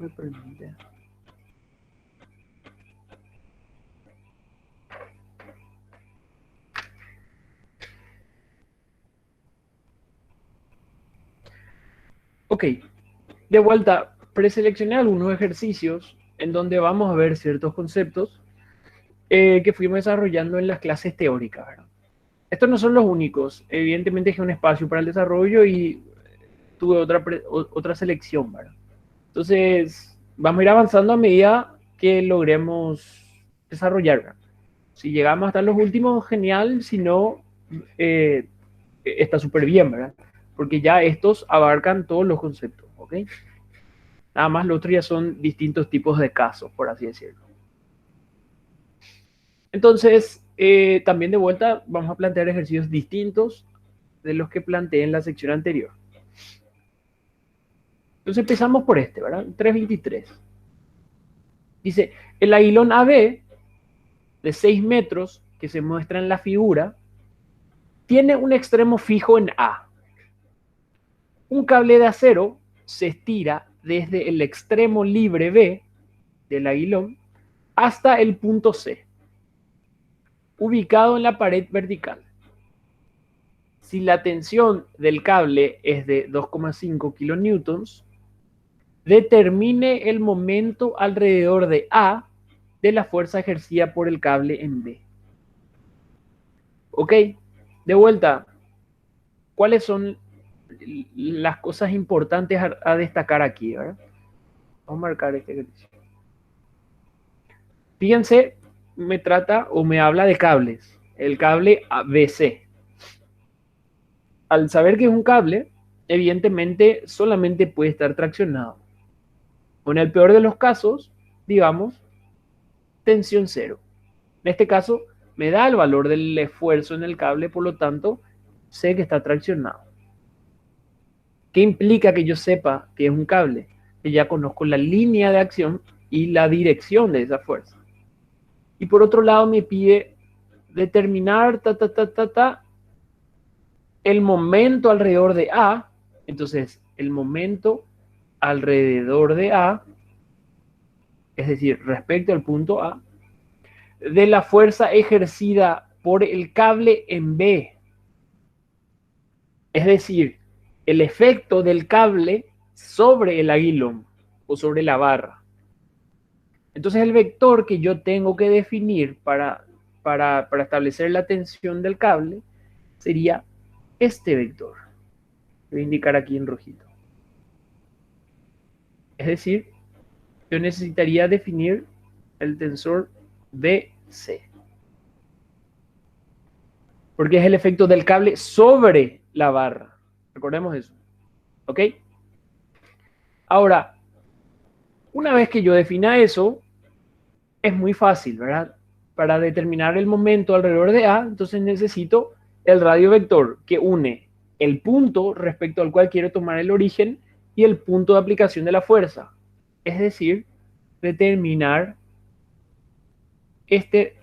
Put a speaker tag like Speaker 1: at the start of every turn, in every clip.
Speaker 1: me permite. Ok, de vuelta, preseleccioné algunos ejercicios en donde vamos a ver ciertos conceptos que fuimos desarrollando en las clases teóricas, ¿verdad? Estos no son los únicos, evidentemente es un espacio para el desarrollo y tuve otra selección, ¿verdad? Entonces, vamos a ir avanzando a medida que logremos desarrollar, ¿verdad? Si llegamos hasta los últimos, genial, si no, eh, está súper bien, ¿verdad? Porque ya estos abarcan todos los conceptos, ¿ok? Nada más lo otro ya son distintos tipos de casos, por así decirlo. Entonces, también de vuelta vamos a plantear ejercicios distintos de los que planteé en la sección anterior. Entonces empezamos por este, ¿verdad? 323. Dice, el aguilón AB de 6 metros que se muestra en la figura tiene un extremo fijo en A. Un cable de acero se estira desde el extremo libre B del aguilón hasta el punto C, ubicado en la pared vertical. Si la tensión del cable es de 2,5 kilonewtons, determine el momento alrededor de A de la fuerza ejercida por el cable en B. Ok, de vuelta, ¿cuáles son las cosas importantes a destacar aquí? ¿Verdad? Vamos a marcar este ejercicio. Fíjense, me trata o me habla de cables. El cable ABC. Al saber que es un cable, evidentemente solamente puede estar traccionado. O en el peor de los casos, digamos, tensión cero. En este caso, me da el valor del esfuerzo en el cable, por lo tanto, sé que está traccionado. ¿Qué implica que yo sepa que es un cable? Que ya conozco la línea de acción y la dirección de esa fuerza. Y por otro lado, me pide determinar el momento alrededor de A. Entonces, el momento alrededor de A, es decir, respecto al punto A, de la fuerza ejercida por el cable en B. Es decir, el efecto del cable sobre el aguilón o sobre la barra. Entonces el vector que yo tengo que definir para establecer la tensión del cable sería este vector. Voy a indicar aquí en rojito. Es decir, yo necesitaría definir el tensor BC. Porque es el efecto del cable sobre la barra. Recordemos eso. ¿Ok? Ahora, una vez que yo defina eso, es muy fácil, ¿verdad? Para determinar el momento alrededor de A, entonces necesito el radio vector que une el punto respecto al cual quiero tomar el origen y el punto de aplicación de la fuerza. Es decir, determinar este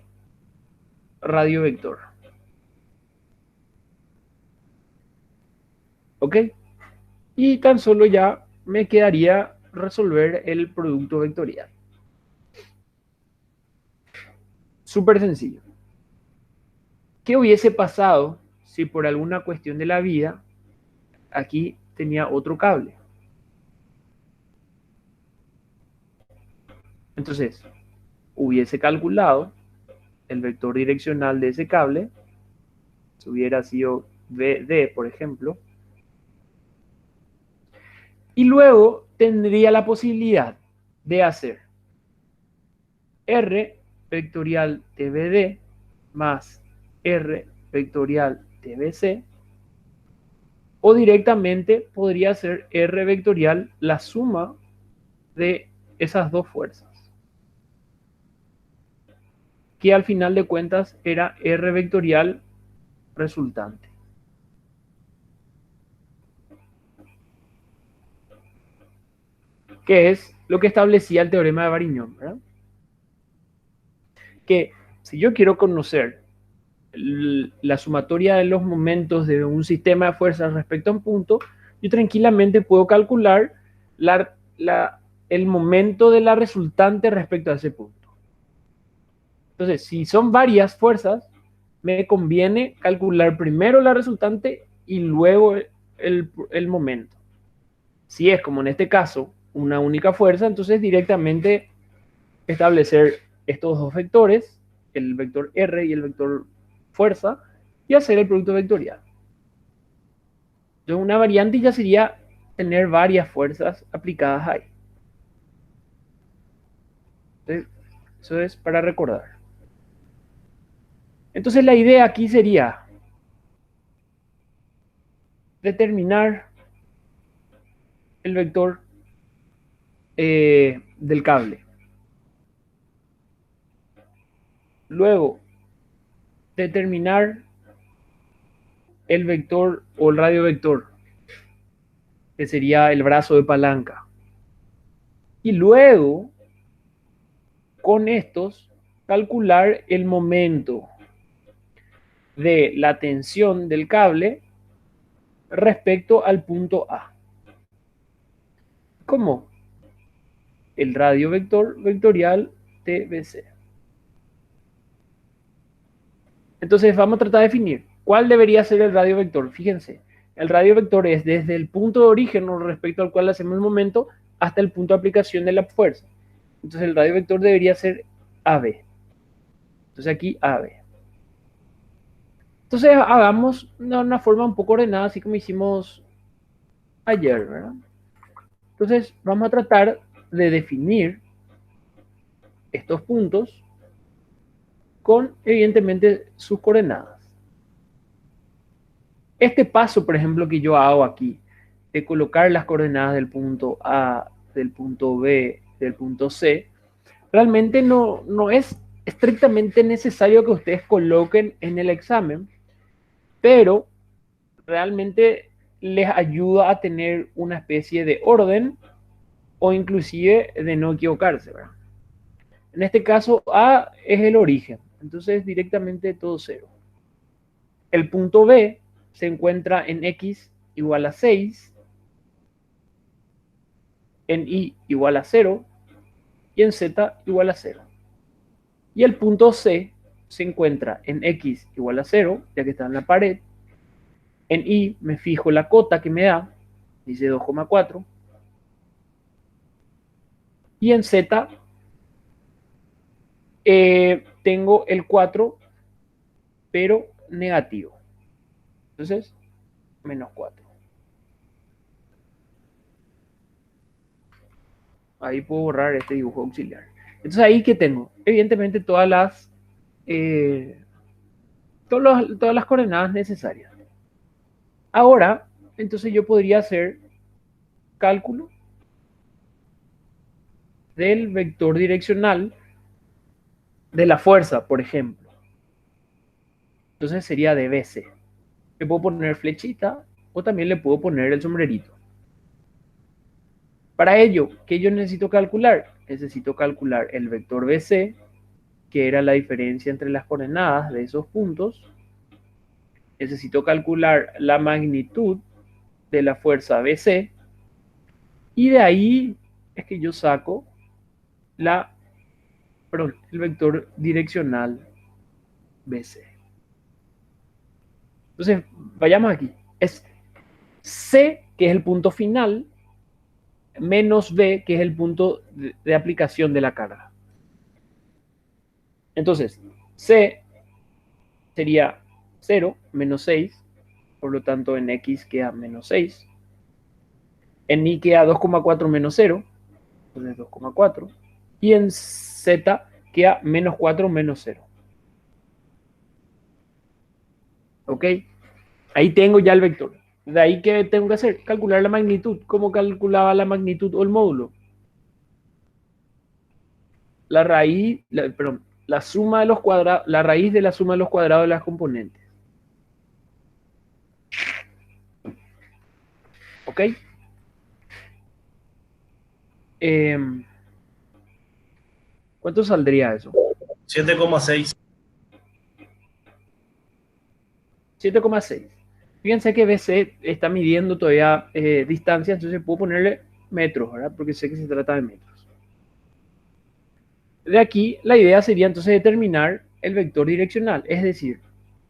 Speaker 1: radio vector. ¿Ok? Y tan solo ya me quedaría resolver el producto vectorial. Súper sencillo. ¿Qué hubiese pasado si por alguna cuestión de la vida aquí tenía otro cable? Entonces, hubiese calculado el vector direccional de ese cable, si hubiera sido BD, por ejemplo, y luego tendría la posibilidad de hacer R vectorial TBD más R vectorial TBC, o directamente podría ser R vectorial la suma de esas dos fuerzas, que al final de cuentas era R vectorial resultante. Que es lo que establecía el teorema de Varignón, ¿verdad? Que si yo quiero conocer la sumatoria de los momentos de un sistema de fuerzas respecto a un punto, yo tranquilamente puedo calcular la el momento de la resultante respecto a ese punto. Entonces, si son varias fuerzas, me conviene calcular primero la resultante y luego el momento. Si es como en este caso, una única fuerza, entonces directamente establecer estos dos vectores, el vector R y el vector fuerza, y hacer el producto vectorial. Entonces una variante ya sería tener varias fuerzas aplicadas ahí. Entonces, eso es para recordar. Entonces la idea aquí sería determinar el vector del cable. Luego, determinar el vector o el radiovector, que sería el brazo de palanca. Y luego, con estos, calcular el momento de la tensión del cable respecto al punto A. Como el radio vectorial TBC. Entonces vamos a tratar de definir cuál debería ser el radio vector. Fíjense, el radio vector es desde el punto de origen respecto al cual hacemos el momento hasta el punto de aplicación de la fuerza. Entonces el radio vector debería ser AB. Entonces aquí AB. Entonces hagamos una forma un poco ordenada, así como hicimos ayer, ¿verdad? Entonces vamos a tratar de definir estos puntos con, evidentemente, sus coordenadas. Este paso, por ejemplo, que yo hago aquí, de colocar las coordenadas del punto A, del punto B, del punto C, realmente no es estrictamente necesario que ustedes coloquen en el examen, pero realmente les ayuda a tener una especie de orden o inclusive de no equivocarse, ¿verdad? En este caso, A es el origen, entonces directamente todo cero. El punto B se encuentra en X igual a 6, en Y igual a 0 y en Z igual a 0. Y el punto C se encuentra en X igual a 0, ya que está en la pared. En Y me fijo la cota que me da, dice 2,4. Y en Z tengo el 4, pero negativo. Entonces, menos 4. Ahí puedo borrar este dibujo auxiliar. Entonces, ahí que tengo, evidentemente, todas las coordenadas necesarias. Ahora, entonces yo podría hacer cálculo del vector direccional de la fuerza, por ejemplo. Entonces sería de BC. Le puedo poner flechita o también le puedo poner el sombrerito. Para ello, ¿qué yo necesito calcular? Necesito calcular el vector BC, que era la diferencia entre las coordenadas de esos puntos. Necesito calcular la magnitud de la fuerza BC. Y de ahí es que yo saco el vector direccional BC. Entonces, vayamos aquí. Es C, que es el punto final, menos B, que es el punto de aplicación de la carga. Entonces, C sería 0, menos 6, por lo tanto en X queda menos 6. En Y queda 2,4 menos 0, entonces 2,4. Y en Z queda menos 4 menos 0. ¿Ok? Ahí tengo ya el vector. De ahí, ¿qué tengo que hacer? Calcular la magnitud. ¿Cómo calculaba la magnitud o el módulo? La raíz, perdón, la suma de los cuadrados, la raíz de la suma de los cuadrados de las componentes. ¿Ok? ¿Cuánto saldría eso?
Speaker 2: 7,6.
Speaker 1: 7,6. Fíjense que BC está midiendo todavía distancia, entonces puedo ponerle metros, ¿verdad? Porque sé que se trata de metros. De aquí, la idea sería entonces determinar el vector direccional, es decir,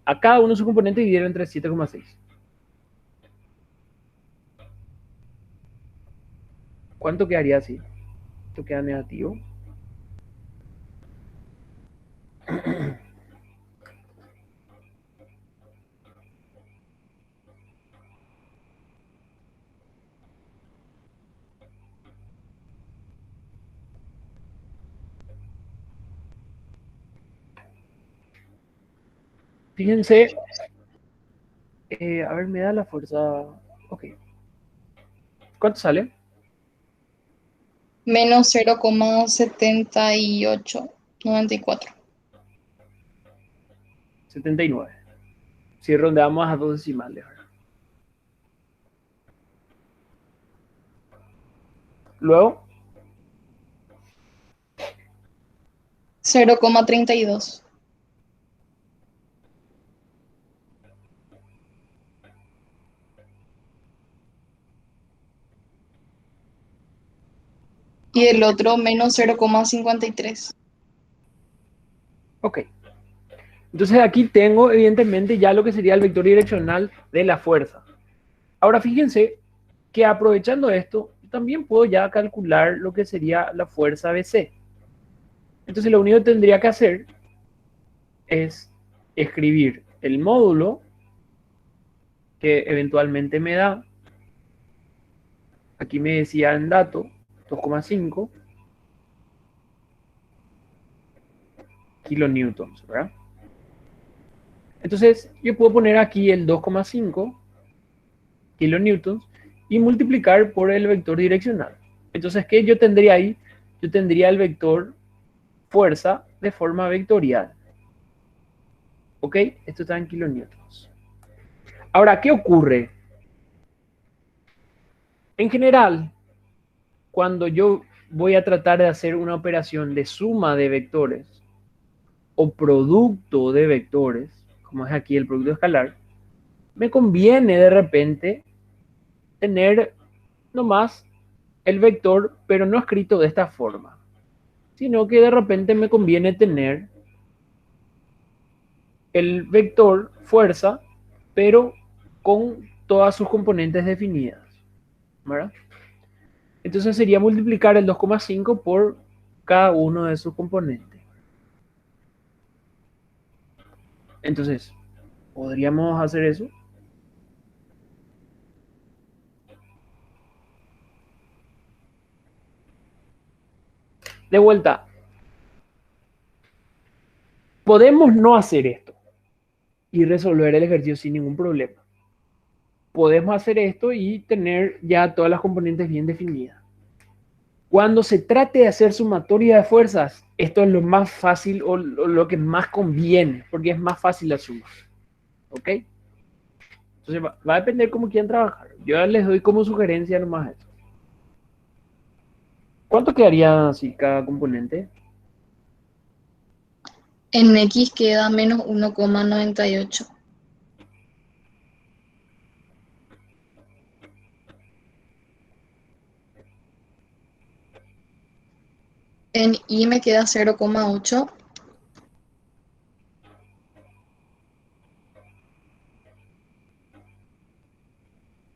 Speaker 1: a cada uno de sus componentes dividirlo entre 7,6. ¿Cuánto quedaría así? Esto queda negativo. Fíjense, a ver, me da la fuerza. Ok. ¿Cuánto sale?
Speaker 2: Menos 0,7894.
Speaker 1: 79. Si rondeamos a dos decimales, ¿verdad? Luego,
Speaker 2: 0,32. Y el otro menos 0,53.
Speaker 1: ok. Entonces aquí tengo evidentemente ya lo que sería el vector direccional de la fuerza. Ahora fíjense que aprovechando esto, también puedo ya calcular lo que sería la fuerza BC. Entonces lo único que tendría que hacer es escribir el módulo que eventualmente me da. Aquí me decía en dato 2,5 kilonewtons, ¿verdad? Entonces yo puedo poner aquí el 2,5 kilonewtons y multiplicar por el vector direccional. Entonces, ¿qué yo tendría ahí? Yo tendría el vector fuerza de forma vectorial. ¿Ok? Esto está en kilonewtons. Ahora, ¿qué ocurre? En general, cuando yo voy a tratar de hacer una operación de suma de vectores o producto de vectores, como es aquí el producto escalar, me conviene de repente tener nomás el vector, pero no escrito de esta forma, sino que de repente me conviene tener el vector fuerza, pero con todas sus componentes definidas, ¿verdad? Entonces sería multiplicar el 2,5 por cada uno de sus componentes. Entonces, ¿podríamos hacer eso? De vuelta, podemos no hacer esto y resolver el ejercicio sin ningún problema. Podemos hacer esto y tener ya todas las componentes bien definidas. Cuando se trate de hacer sumatoria de fuerzas, esto es lo más fácil o lo que más conviene, porque es más fácil la suma. ¿Ok? Entonces va a depender cómo quieran trabajar. Yo les doy como sugerencia nomás eso. ¿Cuánto quedaría así cada componente?
Speaker 2: En X queda menos 1,98. En Y me queda 0,8.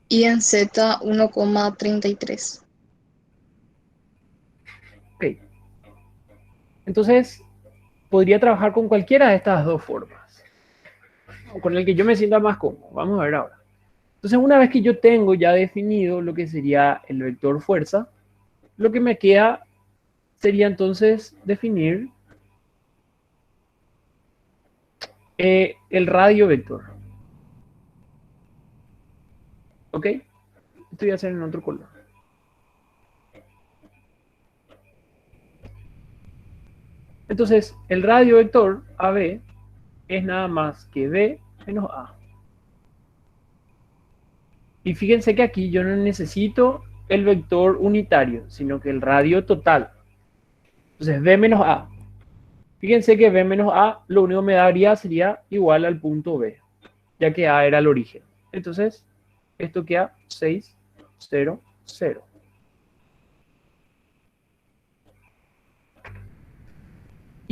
Speaker 2: Y en Z 1,33.
Speaker 1: Ok. Entonces, podría trabajar con cualquiera de estas dos formas. O con el que yo me sienta más cómodo. Vamos a ver ahora. Entonces, una vez que yo tengo ya definido lo que sería el vector fuerza, lo que me queda sería entonces definir el radio vector. ¿Ok? Esto voy a hacer en otro color. Entonces, el radio vector AB es nada más que B menos A. Y fíjense que aquí yo no necesito el vector unitario, sino que el radio total. Entonces, B menos A. Fíjense que B menos A lo único que me daría sería igual al punto B, ya que A era el origen. Entonces, esto queda 6, 0, 0.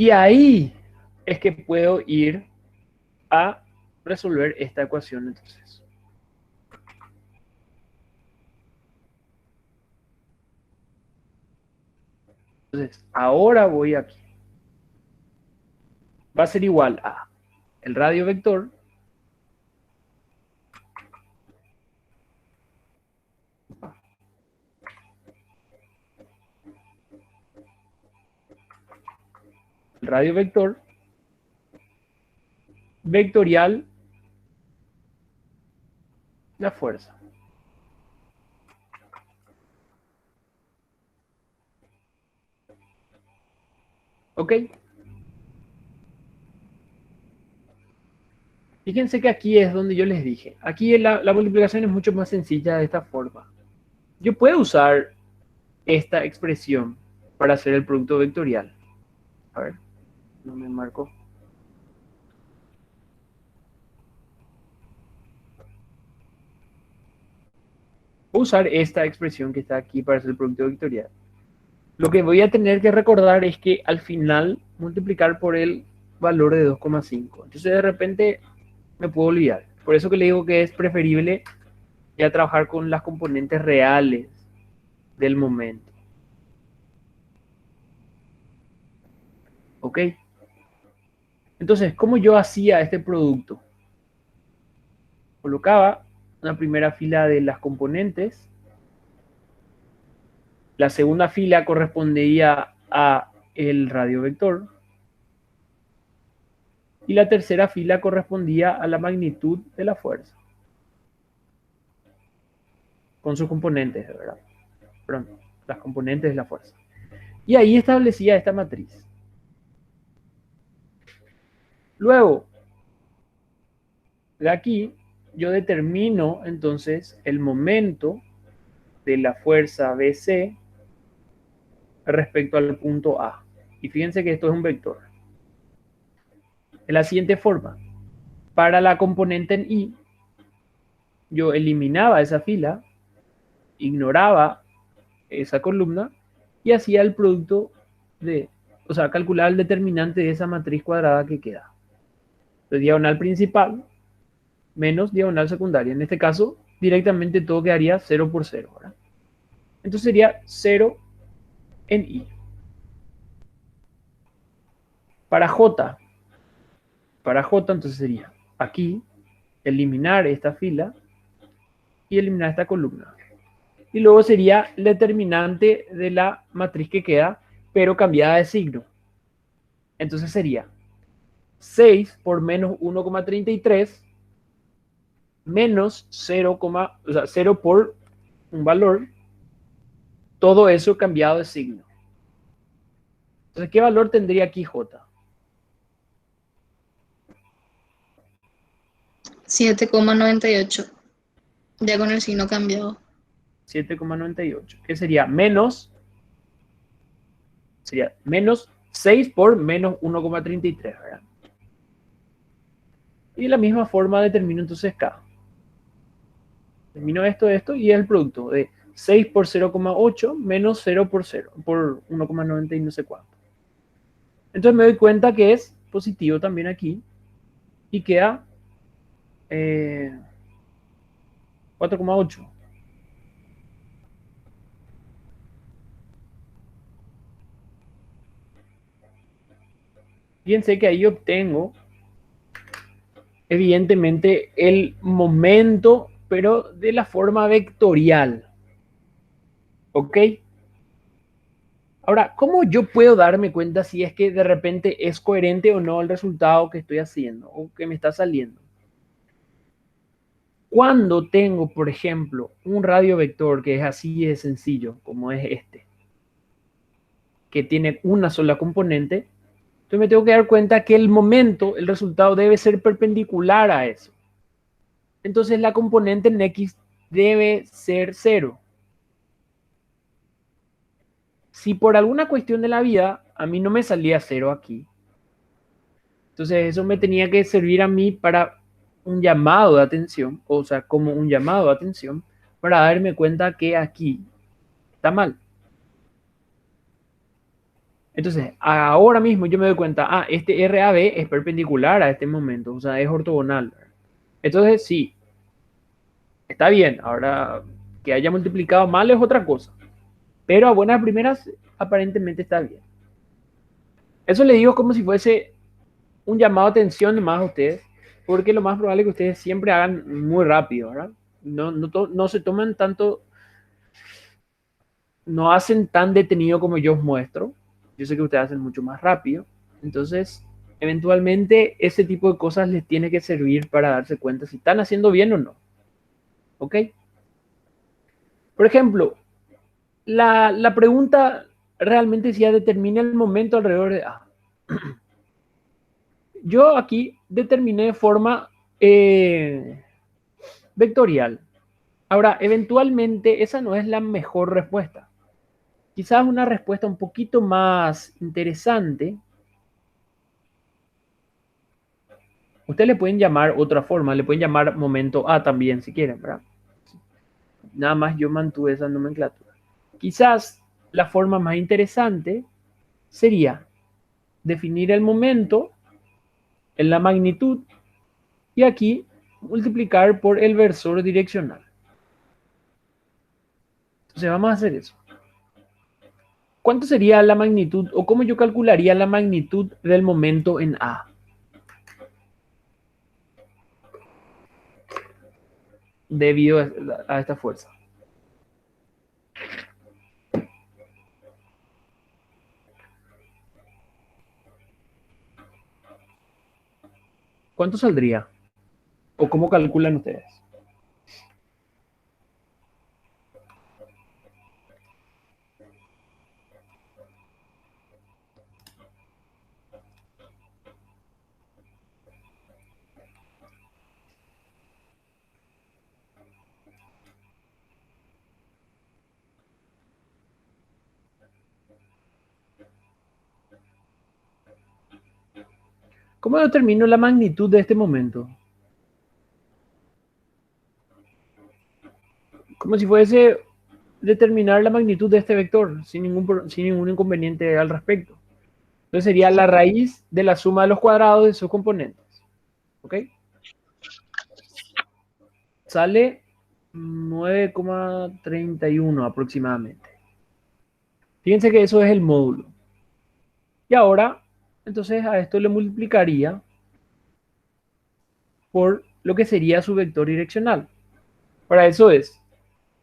Speaker 1: Y ahí es que puedo ir a resolver esta ecuación entonces. Entonces, ahora voy aquí. Va a ser igual a el radio vector vectorial la fuerza. ¿Ok? Fíjense que aquí es donde yo les dije. Aquí la multiplicación es mucho más sencilla de esta forma. Yo puedo usar esta expresión para hacer el producto vectorial. A ver, no me marco. Voy a usar esta expresión que está aquí para hacer el producto vectorial. Lo que voy a tener que recordar es que al final multiplicar por el valor de 2,5. Entonces de repente me puedo olvidar. Por eso que le digo que es preferible ya trabajar con las componentes reales del momento. ¿Ok? Entonces, ¿cómo yo hacía este producto? Colocaba una primera fila de las componentes. La segunda fila correspondía a el radio vector. Y la tercera fila correspondía a la magnitud de la fuerza. Con sus componentes, de verdad. Perdón, las componentes de la fuerza. Y ahí establecía esta matriz. Luego, de aquí, yo determino entonces el momento de la fuerza BC respecto al punto A. Y fíjense que esto es un vector. De la siguiente forma, para la componente en I, yo eliminaba esa fila, ignoraba esa columna y hacía el producto de, o sea, calculaba el determinante de esa matriz cuadrada que queda. Entonces, diagonal principal menos diagonal secundaria. En este caso, directamente todo quedaría 0 por 0, ¿verdad? Entonces sería 0 en I. Para J, entonces sería aquí, eliminar esta fila y eliminar esta columna. Y luego sería el determinante de la matriz que queda, pero cambiada de signo. Entonces sería 6 por menos 1,33 menos 0, o sea, 0 por un valor, todo eso cambiado de signo. Entonces, ¿qué valor tendría aquí J?
Speaker 2: 7,98. Ya con el signo cambiado.
Speaker 1: 7,98. ¿Qué sería? Sería menos 6 por menos 1,33, ¿verdad? Y de la misma forma determino entonces K. Termino esto, y es el producto de 6 por 0,8 menos 0 por 0, por 1,90 y no sé cuánto. Entonces me doy cuenta que es positivo también aquí y queda 4,8. Fíjense que ahí obtengo evidentemente el momento, pero de la forma vectorial. ¿Ok? Ahora, ¿cómo yo puedo darme cuenta si es que de repente es coherente o no el resultado que estoy haciendo o que me está saliendo? Cuando tengo, por ejemplo, un radio vector que es así de sencillo, como es este, que tiene una sola componente, entonces me tengo que dar cuenta que el momento, el resultado debe ser perpendicular a eso. Entonces la componente en X debe ser 0. Si por alguna cuestión de la vida a mí no me salía 0 aquí, entonces eso me tenía que servir a mí para un llamado de atención, o sea, como un llamado de atención, para darme cuenta que aquí está mal. Entonces, ahora mismo yo me doy cuenta, este RAB es perpendicular a este momento, o sea, es ortogonal. Entonces, sí, está bien. Ahora, que haya multiplicado mal es otra cosa. Pero a buenas primeras, aparentemente está bien. Eso le digo como si fuese un llamado de atención más a ustedes, porque lo más probable es que ustedes siempre hagan muy rápido, ¿verdad? No se toman tanto, no hacen tan detenido como yo os muestro. Yo sé que ustedes hacen mucho más rápido. Entonces, eventualmente, ese tipo de cosas les tiene que servir para darse cuenta si están haciendo bien o no. ¿Ok? Por ejemplo, la pregunta realmente decía determina el momento alrededor de A. Yo aquí determiné de forma vectorial. Ahora, eventualmente esa no es la mejor respuesta. Quizás una respuesta un poquito más interesante. Ustedes le pueden llamar otra forma, le pueden llamar momento A también si quieren, ¿verdad? Nada más yo mantuve esa nomenclatura. Quizás la forma más interesante sería definir el momento en la magnitud y aquí multiplicar por el versor direccional. Entonces vamos a hacer eso. ¿Cuánto sería la magnitud o cómo yo calcularía la magnitud del momento en A? Debido a esta fuerza. ¿Cuánto saldría? ¿O cómo calculan ustedes? ¿Cómo determino la magnitud de este momento? Como si fuese determinar la magnitud de este vector sin ningún inconveniente al respecto. Entonces sería la raíz de la suma de los cuadrados de sus componentes. ¿Ok? Sale 9,31 aproximadamente. Fíjense que eso es el módulo. Y ahora, entonces a esto le multiplicaría por lo que sería su vector direccional. Para eso es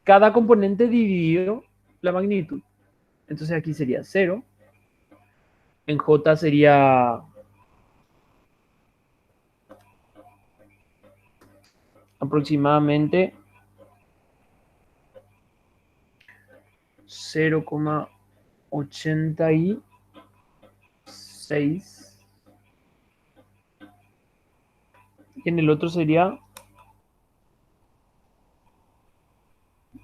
Speaker 1: cada componente dividido la magnitud. Entonces aquí sería 0. En J sería aproximadamente 0,86. Y en el otro sería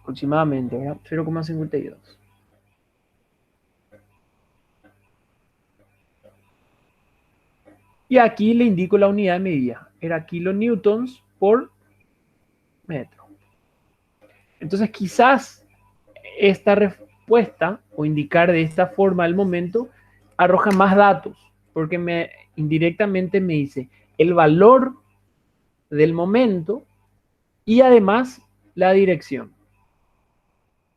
Speaker 1: aproximadamente, ¿verdad? 0,52. Y aquí le indico la unidad de medida. Era kilonewtons por metro. Entonces quizás esta respuesta o indicar de esta forma el momento arroja más datos, porque indirectamente me dice el valor del momento y además la dirección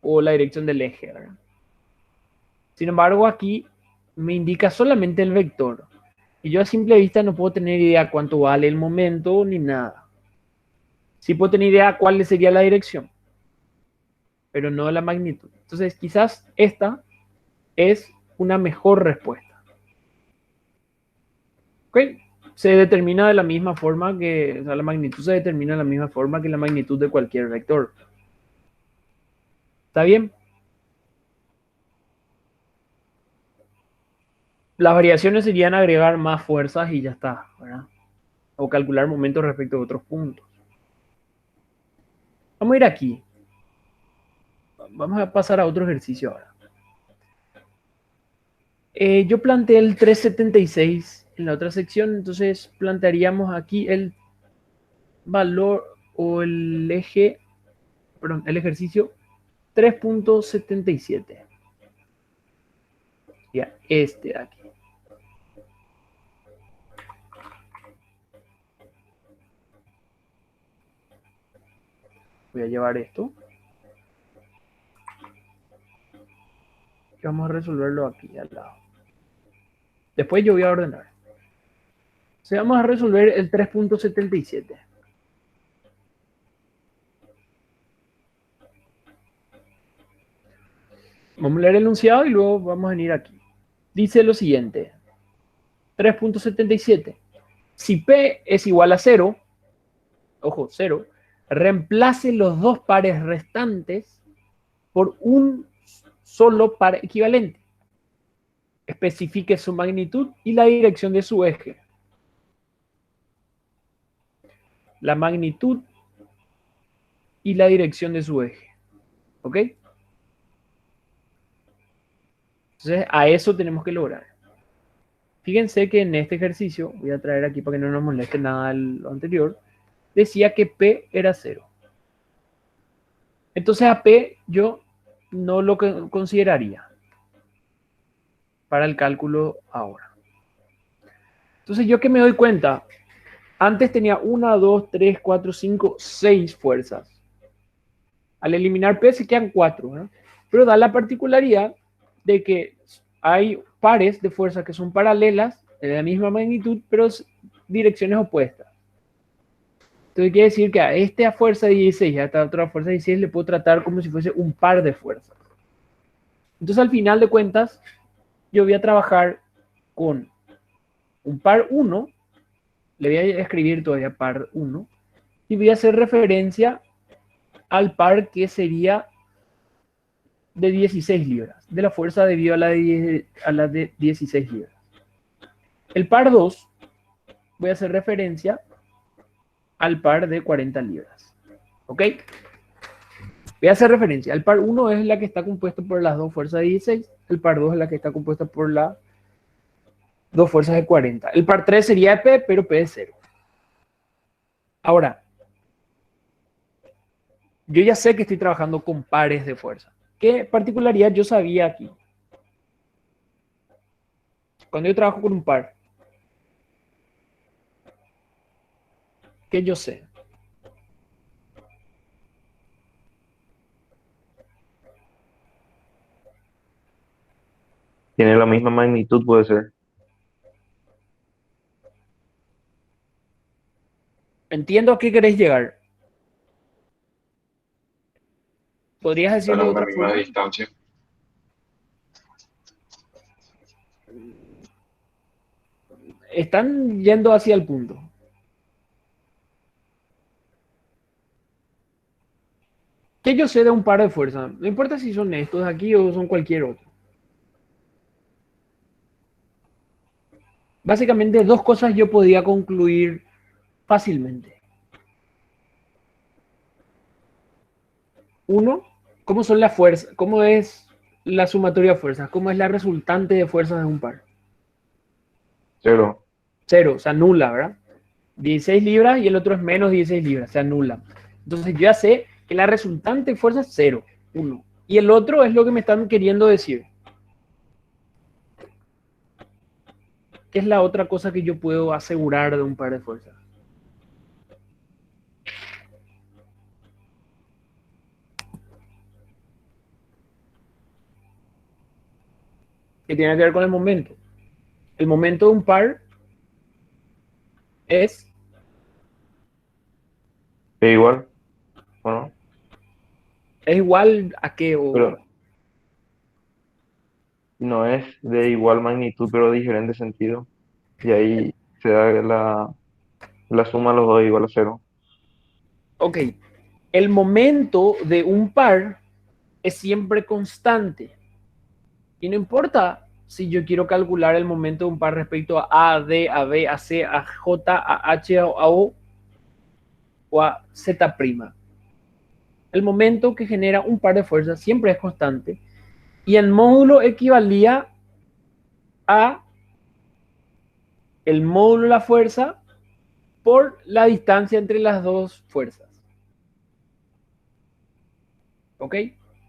Speaker 1: o la dirección del eje, ¿verdad? Sin embargo, aquí me indica solamente el vector. Y yo a simple vista no puedo tener idea cuánto vale el momento ni nada. Sí puedo tener idea cuál sería la dirección, pero no la magnitud. Entonces, quizás esta es una mejor respuesta. ¿Ok? Se determina de la misma forma que, o sea, la magnitud se determina de la misma forma que la magnitud de cualquier vector. ¿Está bien? Las variaciones serían agregar más fuerzas y ya está, ¿verdad? O calcular momentos respecto a otros puntos. Vamos a ir aquí. Vamos a pasar a otro ejercicio ahora. Yo planteé el 376 en la otra sección, entonces plantearíamos aquí el valor o el eje, perdón, el ejercicio 3,77. sería este de aquí. Voy a llevar esto. Y vamos a resolverlo aquí al lado. Después yo voy a ordenar. O sea, vamos a resolver el 3.77. Vamos a leer el enunciado y luego vamos a venir aquí. Dice lo siguiente. 3.77. Si P es igual a 0, ojo, 0, reemplace los dos pares restantes por un solo par equivalente. Especifique su magnitud y la dirección de su eje. La magnitud y la dirección de su eje. ¿Ok? Entonces, a eso tenemos que lograr. Fíjense que en este ejercicio, voy a traer aquí para que no nos moleste nada lo anterior, decía que P era 0. Entonces a P yo no lo consideraría para el cálculo ahora. Entonces yo que me doy cuenta, antes tenía 1, 2, 3, 4, 5, 6 fuerzas. Al eliminar P se quedan 4, ¿no? Pero da la particularidad de que hay pares de fuerzas que son paralelas, de la misma magnitud, pero direcciones opuestas. Entonces quiere decir que a esta fuerza 16 y a esta otra fuerza 16 le puedo tratar como si fuese un par de fuerzas. Entonces al final de cuentas, yo voy a trabajar con un par 1, le voy a escribir todavía par 1, y voy a hacer referencia al par que sería de 16 libras, de la fuerza debido a la de 16 libras. El par 2, voy a hacer referencia al par de 40 libras. ¿Ok? Voy a hacer referencia. El par 1 es la que está compuesta por las dos fuerzas de 16. El par 2 es la que está compuesta por las dos fuerzas de 40. El par 3 sería P, pero P es 0. Ahora, yo ya sé que estoy trabajando con pares de fuerza. ¿Qué particularidad yo sabía aquí? Cuando yo trabajo con un par, ¿qué yo sé?
Speaker 3: Tiene la misma magnitud, puede ser.
Speaker 1: Entiendo a qué queréis llegar. ¿Podrías decirlo de
Speaker 4: Estarán a la
Speaker 1: otra
Speaker 4: misma
Speaker 1: forma?
Speaker 4: distancia.
Speaker 1: Están yendo hacia el punto. ¿Qué yo sé de un par de fuerza? No importa si son estos de aquí o son cualquier otro. Básicamente dos cosas yo podía concluir fácilmente. Uno, ¿cómo son las fuerzas? ¿Cómo es la sumatoria de fuerzas? ¿Cómo es la resultante de fuerzas de un par?
Speaker 3: 0.
Speaker 1: Cero, o sea, nula, ¿verdad? 16 libras y el otro es menos 16 libras, se anula. Entonces yo ya sé que la resultante de fuerza es 0, 1. Y el otro es lo que me están queriendo decir. ¿Qué es la otra cosa que yo puedo asegurar de un par de fuerzas? Que tiene que ver con el momento. El momento de un par es
Speaker 3: ¿Es igual? ¿O no?
Speaker 1: igual a qué o
Speaker 3: Pero no es de igual magnitud, pero de diferente sentido. Y ahí se da la suma de los dos igual a 0.
Speaker 1: ok, el momento de un par es siempre constante. Y no importa si yo quiero calcular el momento de un par respecto a A, D, a B, a C, a J, a H, a O o a Z'. El momento que genera un par de fuerzas siempre es constante. Y el módulo equivalía a el módulo de la fuerza por la distancia entre las dos fuerzas. ¿Ok?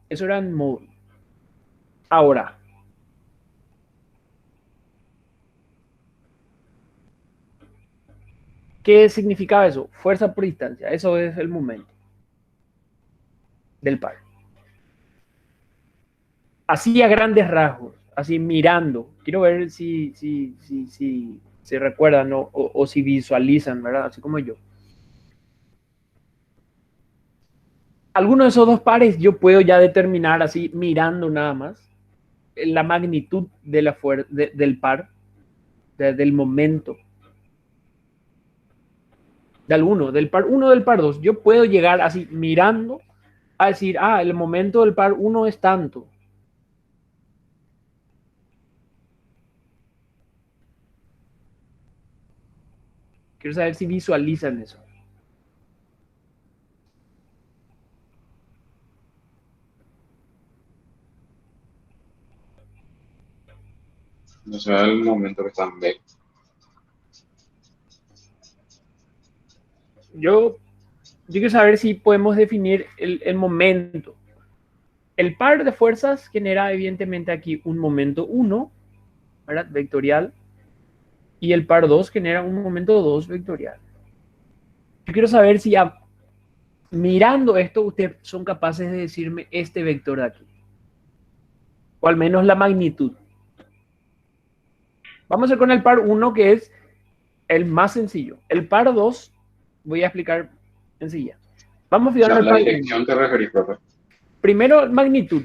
Speaker 1: Eso era el módulo. Ahora, ¿Qué significaba eso? Fuerza por distancia. Eso es el momento del par. Así a grandes rasgos, así mirando. Quiero ver si se recuerdan o si visualizan, ¿verdad? Así como yo. Alguno de esos dos pares yo puedo ya determinar así mirando nada más la magnitud de la del par, del momento. De alguno, del par 1 del par 2. Yo puedo llegar así mirando a decir, el momento del par 1 es tanto. Quiero saber si visualizan eso.
Speaker 4: No sé el momento que está en B.
Speaker 1: Yo quiero saber si podemos definir el momento. El par de fuerzas genera evidentemente aquí un momento 1, ¿verdad? Vectorial. Y el par 2 genera un momento 2 vectorial. Yo quiero saber si mirando esto ustedes son capaces de decirme este vector de aquí. O al menos la magnitud. Vamos a hacer con el par 1 que es el más sencillo. El par 2 voy a explicar enseguida. Vamos a
Speaker 4: O
Speaker 1: fijarnos
Speaker 4: sea,
Speaker 1: en el
Speaker 4: la
Speaker 1: par 1.
Speaker 4: dirección te referís, profe.
Speaker 1: Primero, magnitud.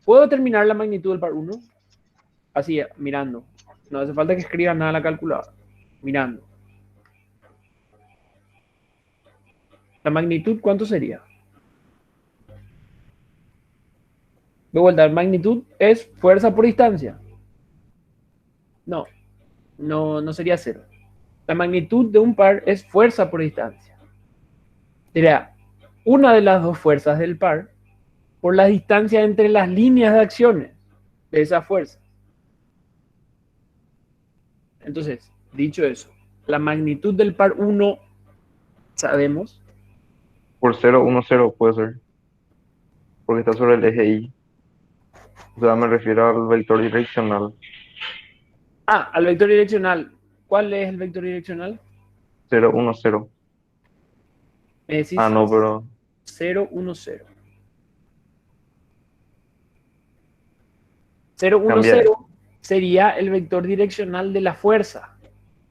Speaker 1: ¿Puedo determinar la magnitud del par 1? Así, mirando. No hace falta que escriba nada a la calculadora. Mirando. ¿La magnitud cuánto sería? De vuelta, la magnitud es fuerza por distancia. No sería cero. La magnitud de un par es fuerza por distancia. Sería una de las dos fuerzas del par por la distancia entre las líneas de acciones de esa fuerza. Entonces, dicho eso, la magnitud del par 1 sabemos.
Speaker 3: Por 0, 1, 0 puede ser. Porque está sobre el eje Y. O sea, me refiero al vector direccional.
Speaker 1: Al vector direccional. ¿Cuál es el vector direccional?
Speaker 3: 0, 1, 0.
Speaker 1: Me decís
Speaker 3: No, pero
Speaker 1: 0, 1, 0. 0, 1,
Speaker 3: cambia.
Speaker 1: 0 sería el vector direccional de la fuerza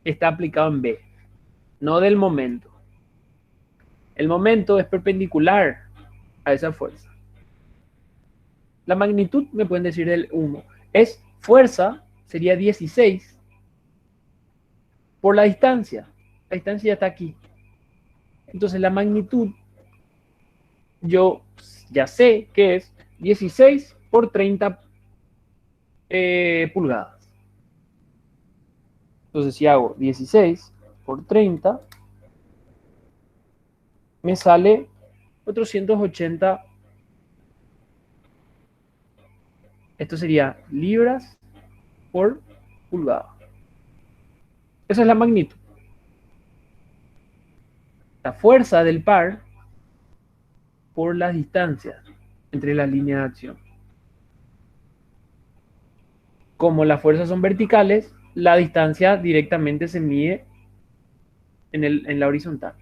Speaker 1: que está aplicado en B, no del momento. El momento es perpendicular a esa fuerza. La magnitud, me pueden decir del 1, es fuerza, sería 16, por la distancia. La distancia ya está aquí. Entonces la magnitud, yo ya sé que es 16 por 30 pulgadas. Entonces si hago 16 por 30, me sale 480. Esto sería libras por pulgada. Esa es la magnitud. La fuerza del par por las distancias entre las líneas de acción. Como las fuerzas son verticales, la distancia directamente se mide en la horizontal.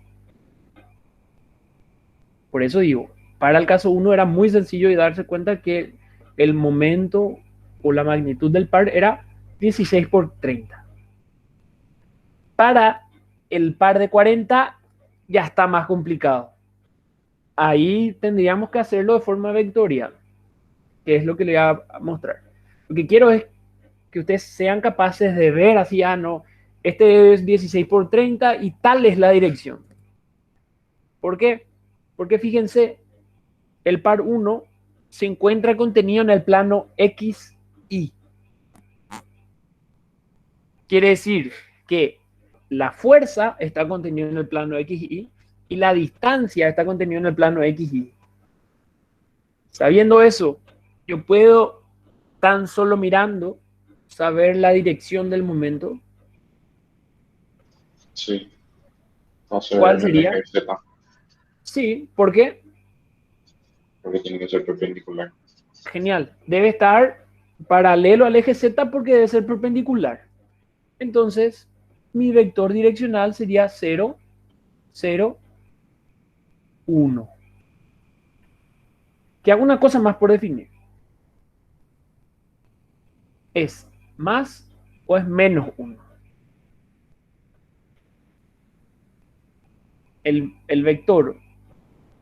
Speaker 1: Por eso digo, para el caso 1 era muy sencillo y darse cuenta que el momento o la magnitud del par era 16 por 30. Para el par de 40 ya está más complicado. Ahí tendríamos que hacerlo de forma vectorial, que es lo que le voy a mostrar. Lo que quiero es que ustedes sean capaces de ver así, no, este es 16 por 30 y tal es la dirección. ¿Por qué? Porque fíjense, el par 1 se encuentra contenido en el plano XY. Quiere decir que la fuerza está contenida en el plano XY y la distancia está contenida en el plano XY. Sabiendo eso, yo puedo tan solo mirando saber la dirección del momento.
Speaker 4: Sí. Va a ser
Speaker 1: ¿Cuál
Speaker 4: en el
Speaker 1: sería?
Speaker 4: eje Z,
Speaker 1: Sí, ¿por qué?
Speaker 4: porque tiene que ser perpendicular.
Speaker 1: Genial. Debe estar paralelo al eje Z porque debe ser perpendicular. Entonces, mi vector direccional sería 0, 0, 1. Que hago una cosa más por definir. ¿Es más o es menos 1? El vector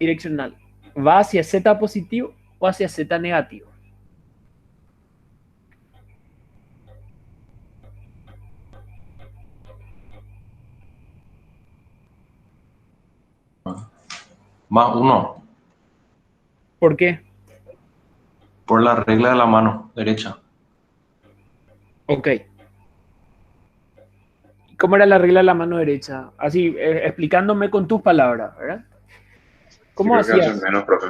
Speaker 1: direccional va hacia z positivo o hacia z negativo.
Speaker 5: Más 1,
Speaker 1: ¿Por qué?
Speaker 5: por la regla de la mano derecha.
Speaker 1: Ok. ¿Cómo era la regla de la mano derecha? Así, explicándome con tus palabras, ¿verdad?
Speaker 4: Sí,
Speaker 1: ¿Cómo
Speaker 4: creo que hace
Speaker 1: hacías?
Speaker 4: menos, profe.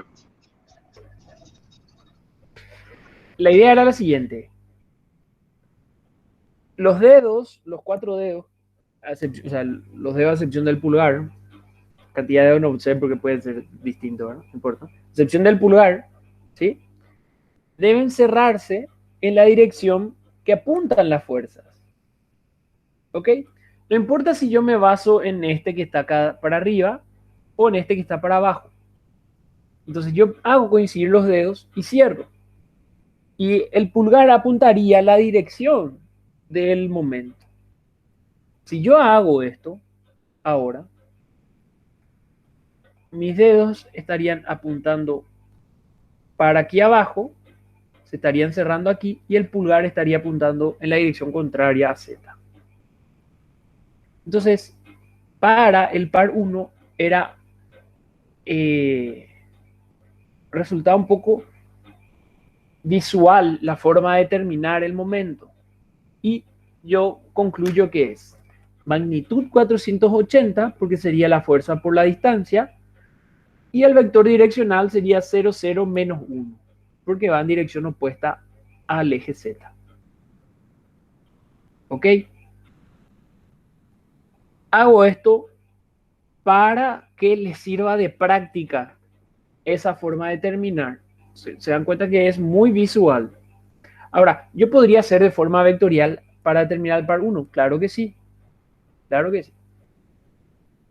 Speaker 1: La idea era la siguiente. Los dedos, los 4 dedos, o sea, los dedos a excepción del pulgar, cantidad de dedos no sé porque puede ser distinto, ¿verdad? No importa. Excepción del pulgar, ¿sí? Deben cerrarse en la dirección que apuntan las fuerzas. ¿Ok? No importa si yo me baso en este que está acá para arriba o en este que está para abajo. Entonces yo hago coincidir los dedos y cierro. Y el pulgar apuntaría la dirección del momento. Si yo hago esto ahora, mis dedos estarían apuntando para aquí abajo, se estarían cerrando aquí y el pulgar estaría apuntando en la dirección contraria a Z. Entonces, para el par 1 era resultaba un poco visual la forma de determinar el momento. Y yo concluyo que es magnitud 480, porque sería la fuerza por la distancia, y el vector direccional sería 0, 0, menos 1, porque va en dirección opuesta al eje Z. ¿Ok? Hago esto para que les sirva de práctica esa forma de determinar. Se dan cuenta que es muy visual. Ahora, yo podría hacer de forma vectorial para determinar el par 1. Claro que sí. Claro que sí.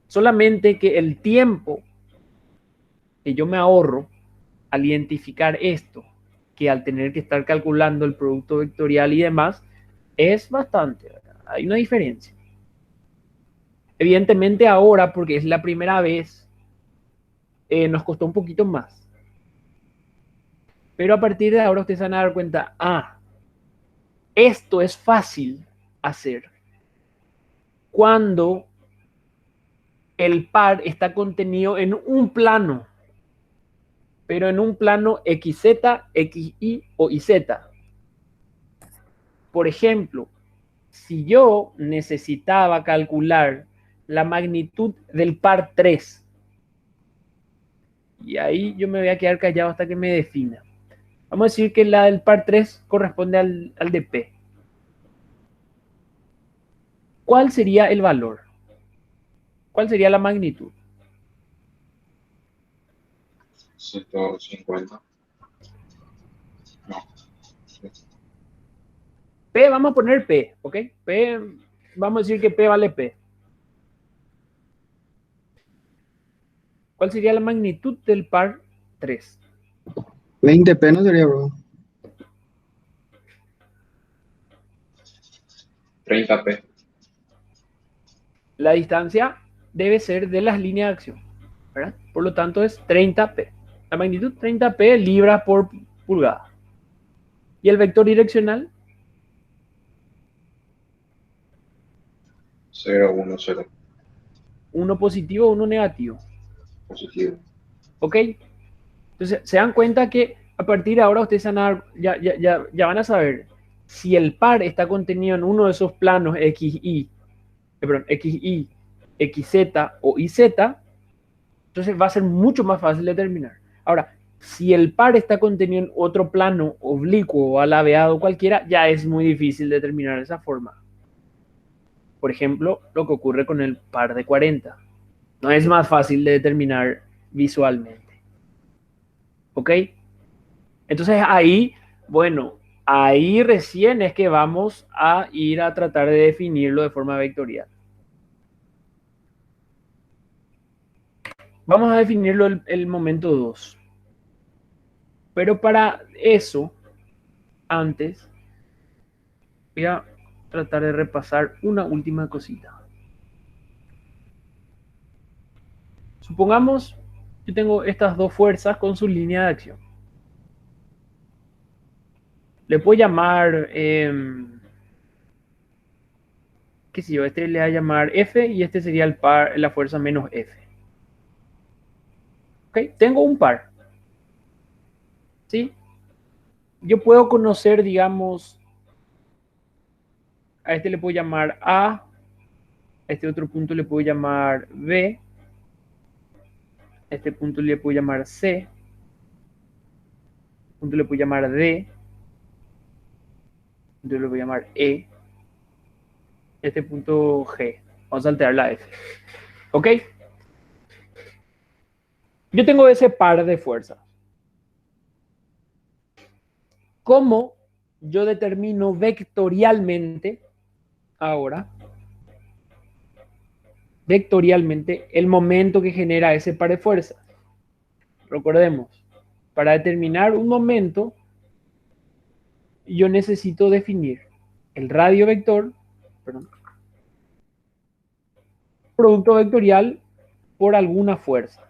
Speaker 1: Solamente que el tiempo que yo me ahorro al identificar esto, que al tener que estar calculando el producto vectorial y demás, es bastante, ¿verdad? Hay una diferencia. Evidentemente ahora, porque es la primera vez, nos costó un poquito más. Pero a partir de ahora ustedes van a dar cuenta, esto es fácil hacer cuando el par está contenido en un plano, pero en un plano XZ, XY o YZ. Por ejemplo, si yo necesitaba calcular la magnitud del par 3, y ahí yo me voy a quedar callado hasta que me defina. Vamos a decir que la del par 3 corresponde al de P. ¿Cuál sería el valor? ¿Cuál sería la magnitud?
Speaker 4: 150. No.
Speaker 1: P, vamos a poner P, ¿ok? P, vamos a decir que P vale P. ¿Cuál sería la magnitud del par 3?
Speaker 6: 20p no sería, bro.
Speaker 4: 30p.
Speaker 1: La distancia debe ser de las líneas de acción, ¿verdad? Por lo tanto es 30p. La magnitud 30p libras por pulgada. ¿Y el vector direccional?
Speaker 4: 0, 1, 0.
Speaker 1: Uno positivo, uno negativo.
Speaker 4: Positivo.
Speaker 1: ¿Ok? Entonces, se dan cuenta que a partir de ahora ustedes van a, ya van a saber si el par está contenido en uno de esos planos XY, XZ o YZ, entonces va a ser mucho más fácil determinar. Ahora, si el par está contenido en otro plano oblicuo o alabeado cualquiera, ya es muy difícil determinar de esa forma. Por ejemplo, lo que ocurre con el par de 40. No es más fácil de determinar visualmente. ¿Ok? Entonces ahí, bueno, ahí recién es que vamos a ir a tratar de definirlo de forma vectorial. Vamos a definirlo el momento 2. Pero para eso, antes, voy a tratar de repasar una última cosita. Supongamos, yo tengo estas dos fuerzas con su línea de acción. Le puedo llamar, qué sé yo, este le va a llamar F y este sería el par, la fuerza menos F. ¿Ok? Tengo un par. ¿Sí? Yo puedo conocer, digamos, a este le puedo llamar A, a este otro punto le puedo llamar B, a este punto le puedo llamar C, punto le puedo llamar D, punto le voy a llamar E, este punto G. Vamos a saltear la F. ¿Ok? Yo tengo ese par de fuerzas. ¿Cómo yo determino vectorialmente ahora? Vectorialmente el momento que genera ese par de fuerzas. Recordemos, para determinar un momento, yo necesito definir el radio vector, perdón, producto vectorial por alguna fuerza.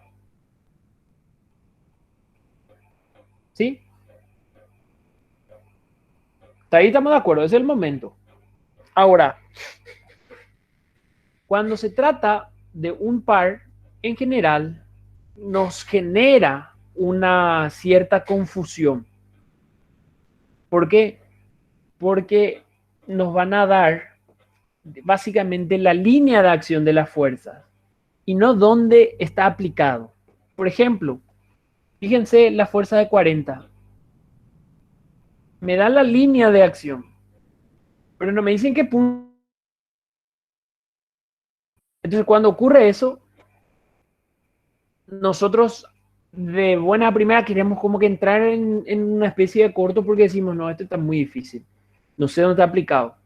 Speaker 1: ¿Sí? Hasta ahí estamos de acuerdo, ese es el momento. Ahora, cuando se trata de un par, en general, nos genera una cierta confusión. ¿Por qué? Porque nos van a dar básicamente la línea de acción de las fuerzas y no dónde está aplicado. Por ejemplo, fíjense la fuerza de 40. Me da la línea de acción, pero no me dicen qué punto. Entonces, cuando ocurre eso, nosotros de buena primera queremos como que entrar en una especie de corto porque decimos, no, esto está muy difícil. No sé dónde está aplicado.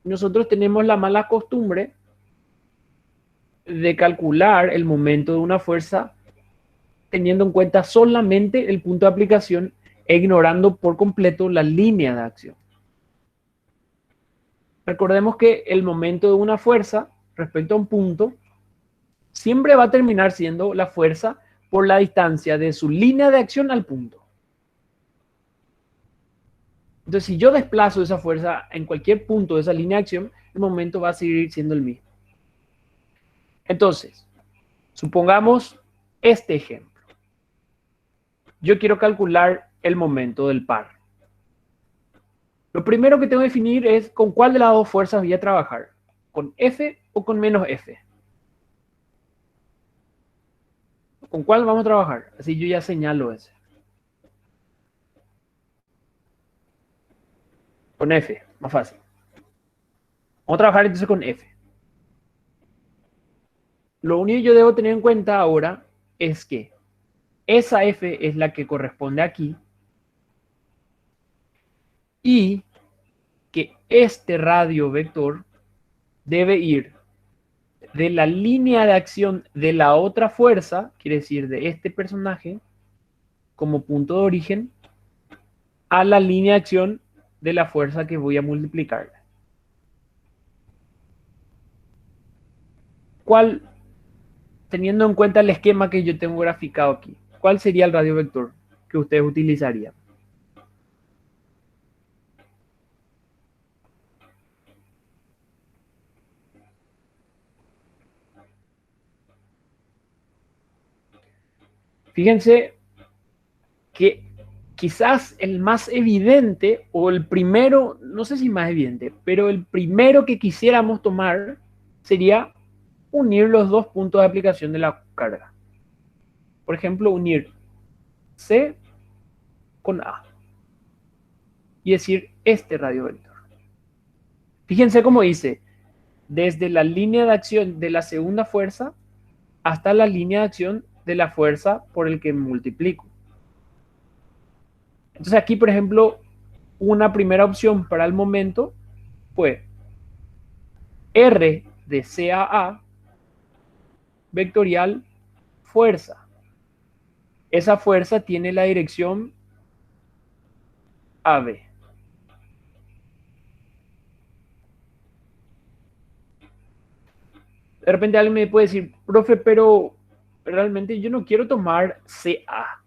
Speaker 1: Nosotros tenemos la mala costumbre de calcular el momento de una fuerza teniendo en cuenta solamente el punto de aplicación e ignorando por completo la línea de acción. Recordemos que el momento de una fuerza respecto a un punto siempre va a terminar siendo la fuerza por la distancia de su línea de acción al punto. Entonces, si yo desplazo esa fuerza en cualquier punto de esa línea de acción, el momento va a seguir siendo el mismo. Entonces, supongamos este ejemplo. Yo quiero calcular el momento del par. Lo primero que tengo que definir es con cuál de las dos fuerzas voy a trabajar. ¿Con F o con menos F? ¿Con cuál vamos a trabajar? Así yo ya señalo ese. Con F, más fácil. Vamos a trabajar entonces con F. Lo único que yo debo tener en cuenta ahora es que esa F es la que corresponde aquí y que este radio vector debe ir de la línea de acción de la otra fuerza, quiere decir de este personaje, como punto de origen, a la línea de acción de la fuerza que voy a multiplicar. ¿Cuál, teniendo en cuenta el esquema que yo tengo graficado aquí, cuál sería el radio vector que ustedes utilizarían? Fíjense que quizás el más evidente o el primero, no sé si más evidente, pero el primero que quisiéramos tomar sería unir los dos puntos de aplicación de la carga. Por ejemplo, unir C con A y decir este radio vector. Fíjense cómo dice, desde la línea de acción de la segunda fuerza hasta la línea de acción de la fuerza por el que multiplico. Entonces aquí, por ejemplo, una primera opción para el momento fue R de C a A vectorial fuerza. Esa fuerza tiene la dirección AB. De repente alguien me puede decir, profe, pero realmente yo no quiero tomar CA.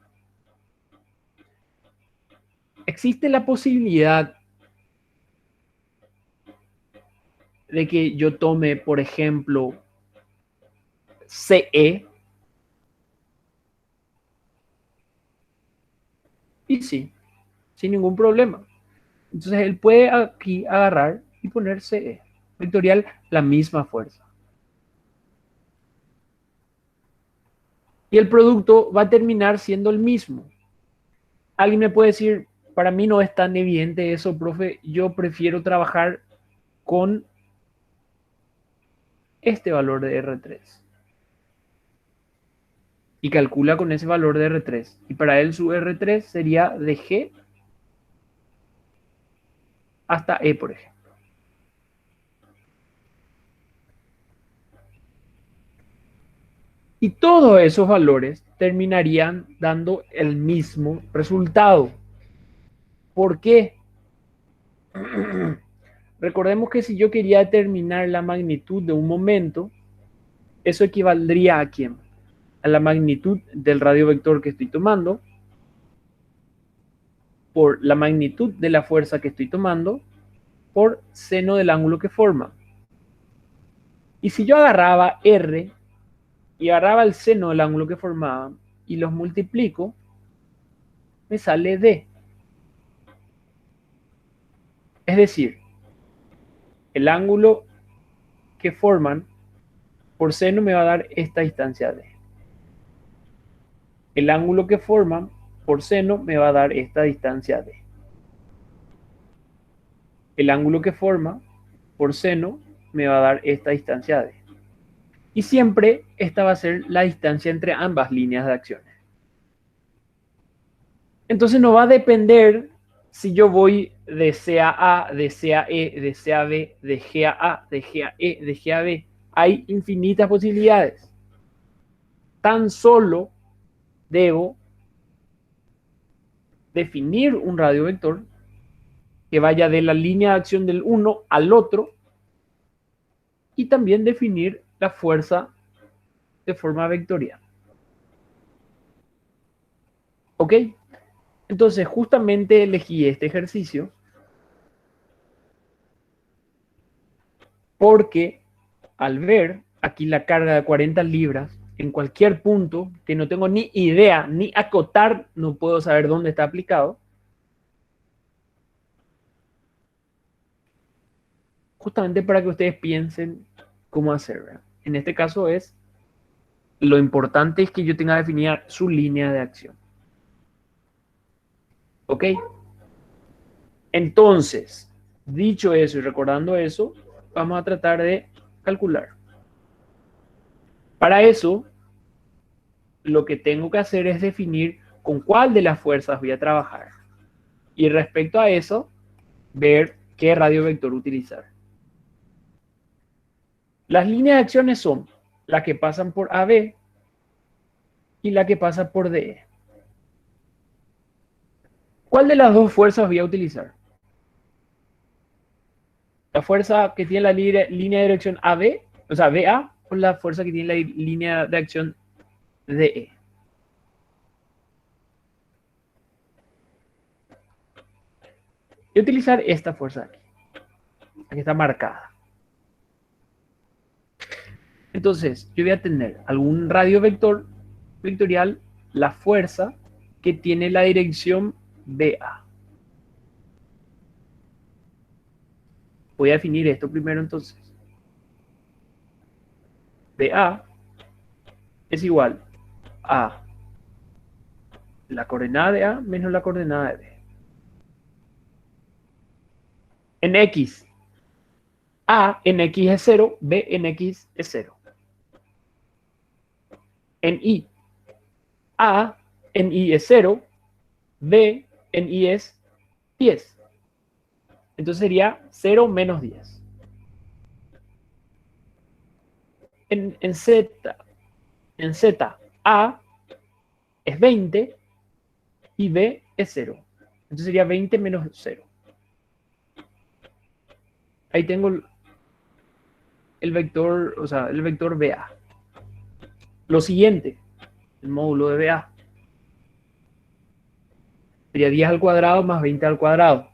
Speaker 1: Existe la posibilidad de que yo tome, por ejemplo, CE. Y sí, sin ningún problema. Entonces él puede aquí agarrar y poner CE. Vectorial, la misma fuerza. Y el producto va a terminar siendo el mismo. Alguien me puede decir, para mí no es tan evidente eso, profe. Yo prefiero trabajar con este valor de R3. Y calcula con ese valor de R3. Y para él su R3 sería de G hasta E, por ejemplo. Y todos esos valores terminarían dando el mismo resultado. ¿Por qué? Recordemos que si yo quería determinar la magnitud de un momento, eso equivaldría ¿a quién? A la magnitud del radio vector que estoy tomando por la magnitud de la fuerza que estoy tomando por seno del ángulo que forma. Y si yo agarraba R y agarraba el seno del ángulo que formaba y los multiplico, me sale D. Es decir, el ángulo que forman por seno me va a dar esta distancia D. El ángulo que forman por seno me va a dar esta distancia D. El ángulo que forma por seno me va a dar esta distancia D. Y siempre esta va a ser la distancia entre ambas líneas de acciones. Entonces no va a depender si yo voy de C a A, de C a E, de C a B, de G a A, de G a E, de G a B. Hay infinitas posibilidades. Tan solo debo definir un radio vector que vaya de la línea de acción del uno al otro y también definir la fuerza de forma vectorial. ¿Ok? Entonces, justamente elegí este ejercicio porque al ver aquí la carga de 40 libras en cualquier punto que no tengo ni idea, ni acotar, no puedo saber dónde está aplicado, justamente para que ustedes piensen cómo hacer, ¿verdad? En este caso lo importante es que yo tenga definida su línea de acción. ¿Ok? Entonces, dicho eso y recordando eso, vamos a tratar de calcular. Para eso, lo que tengo que hacer es definir con cuál de las fuerzas voy a trabajar. Y respecto a eso, ver qué radio vector utilizar. Las líneas de acciones son las que pasan por AB y la que pasa por DE. ¿Cuál de las dos fuerzas voy a utilizar? ¿La fuerza que tiene la línea de dirección AB, o sea, BA, o la fuerza que tiene la línea de acción DE? Voy a utilizar esta fuerza aquí. Aquí está marcada. Entonces, yo voy a tener algún radio vectorial, la fuerza que tiene la dirección BA. Voy a definir esto primero entonces. BA es igual a la coordenada de A menos la coordenada de B. En X, A en X es 0, B en X es 0. En Y, A en Y es 0, B en Y es 10. Entonces sería 0 menos 10. En Z, A es 20 y B es 0. Entonces sería 20 menos 0. Ahí tengo el vector, o sea, el vector BA. Lo siguiente, el módulo de BA. Sería 10 al cuadrado más 20 al cuadrado.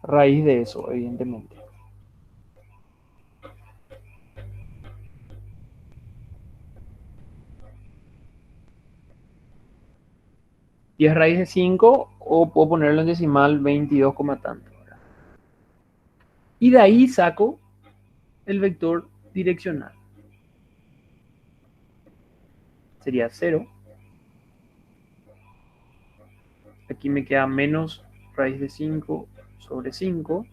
Speaker 1: Raíz de eso, evidentemente. Y es raíz de 5 o puedo ponerlo en decimal 22, tanto. Y de ahí saco el vector direccional. Sería 0. Aquí me queda menos raíz de 5 sobre 5.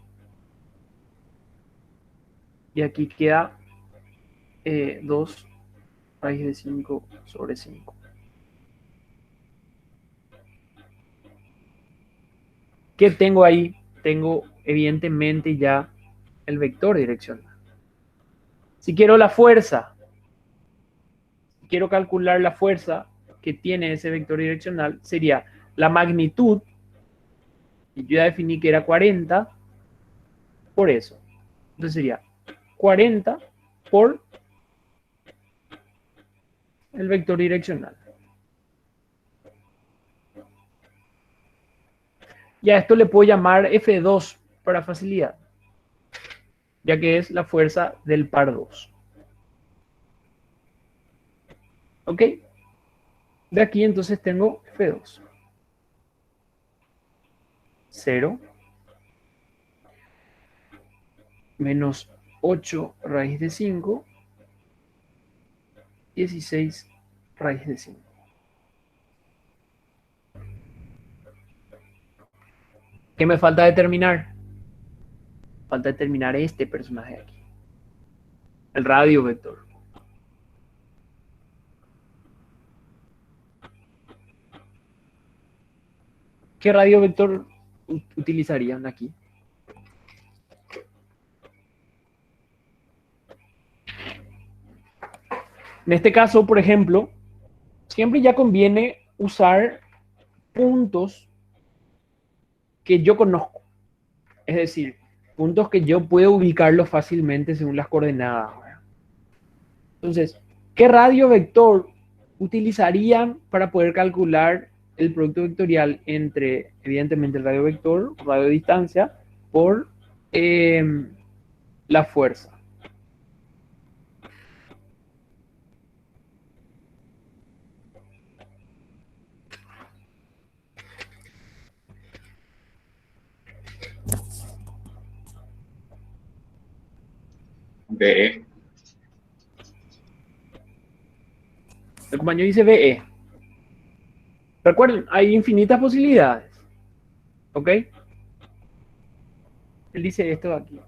Speaker 1: Y aquí queda 2 raíz de 5 sobre 5. ¿Qué tengo ahí? Tengo evidentemente ya el vector direccional. Si quiero la fuerza, quiero calcular la fuerza que tiene ese vector direccional, sería la magnitud, y yo ya definí que era 40, por eso. Entonces sería 40 por el vector direccional. Y a esto le puedo llamar F2 para facilidad, ya que es la fuerza del par 2. ¿Ok? De aquí entonces tengo F2. 0 menos 8 raíz de 5, 16 raíz de 5. ¿Qué me falta determinar? Falta determinar este personaje de aquí. El radio vector. ¿Qué radio vector utilizarían aquí? En este caso, por ejemplo, siempre ya conviene usar puntos que yo conozco. Es decir, puntos que yo puedo ubicarlos fácilmente según las coordenadas. Entonces, ¿qué radio vector utilizarían para poder calcular el producto vectorial entre, evidentemente, el radio vector, radio distancia, por la fuerza?
Speaker 4: BE.
Speaker 1: El compañero dice BE. Recuerden, hay infinitas posibilidades. ¿Ok? Él dice esto de aquí.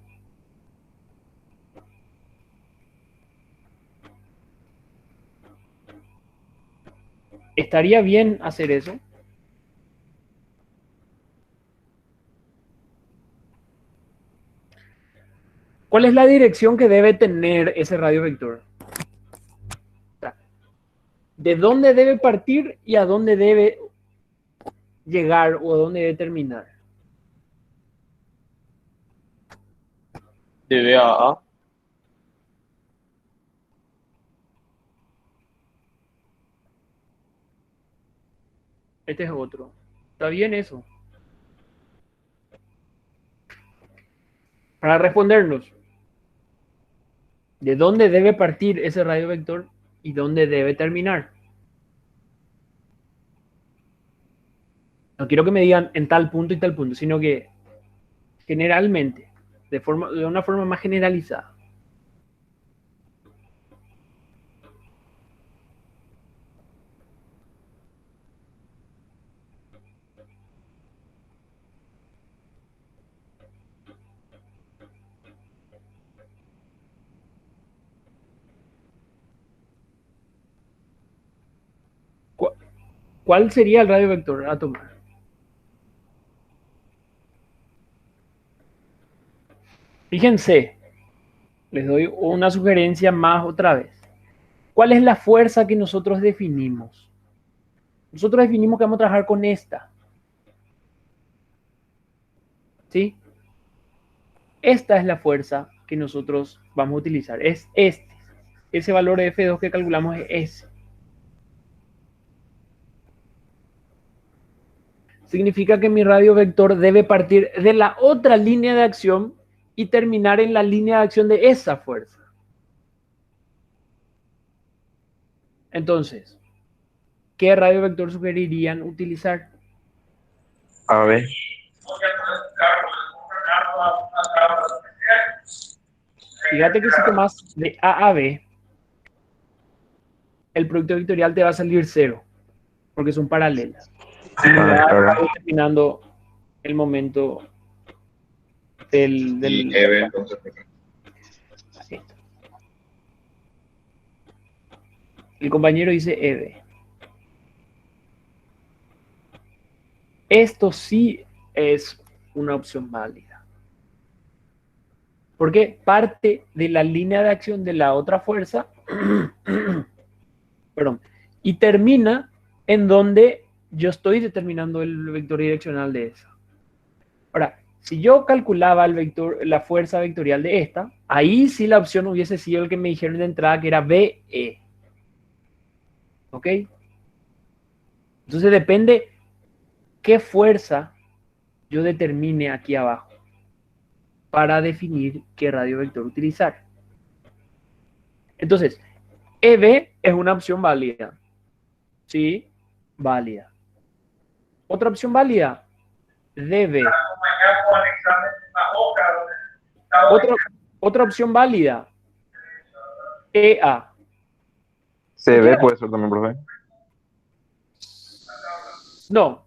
Speaker 1: ¿Estaría bien hacer eso? ¿Cuál es la dirección que debe tener ese radio vector? ¿De dónde debe partir y a dónde debe llegar o a dónde debe terminar?
Speaker 7: De B a A.
Speaker 1: Este es otro. ¿Está bien eso? Para respondernos, ¿de dónde debe partir ese radio vector y dónde debe terminar? No quiero que me digan en tal punto y tal punto, sino que generalmente, de una forma más generalizada. ¿Cuál sería el radio vector a tomar? Fíjense, les doy una sugerencia más otra vez. ¿Cuál es la fuerza que nosotros definimos? Nosotros definimos que vamos a trabajar con esta. ¿Sí? Esta es la fuerza que nosotros vamos a utilizar. Es este. Ese valor de F2 que calculamos es ese. Significa que mi radio vector debe partir de la otra línea de acción y terminar en la línea de acción de esa fuerza. Entonces, ¿qué radio vector sugerirían utilizar?
Speaker 3: A ver,
Speaker 1: Fíjate que si tomas de A a B, el producto vectorial te va a salir 0, porque son paralelas. Y va
Speaker 3: claro.
Speaker 1: determinando el momento del...
Speaker 4: Y EB, entonces,
Speaker 1: Ahí está. El compañero dice EB. Esto sí es una opción válida. Porque parte de la línea de acción de la otra fuerza perdón, y termina en donde yo estoy determinando el vector direccional de esa. Ahora, si yo calculaba el vector, la fuerza vectorial de esta, ahí sí la opción hubiese sido el que me dijeron de entrada, que era BE. ¿Ok? Entonces depende qué fuerza yo determine aquí abajo para definir qué radio vector utilizar. Entonces, EB es una opción válida. Sí, válida. Otra opción válida, DB. Otra opción válida, EA.
Speaker 3: CB puede ser también, profe.
Speaker 1: No,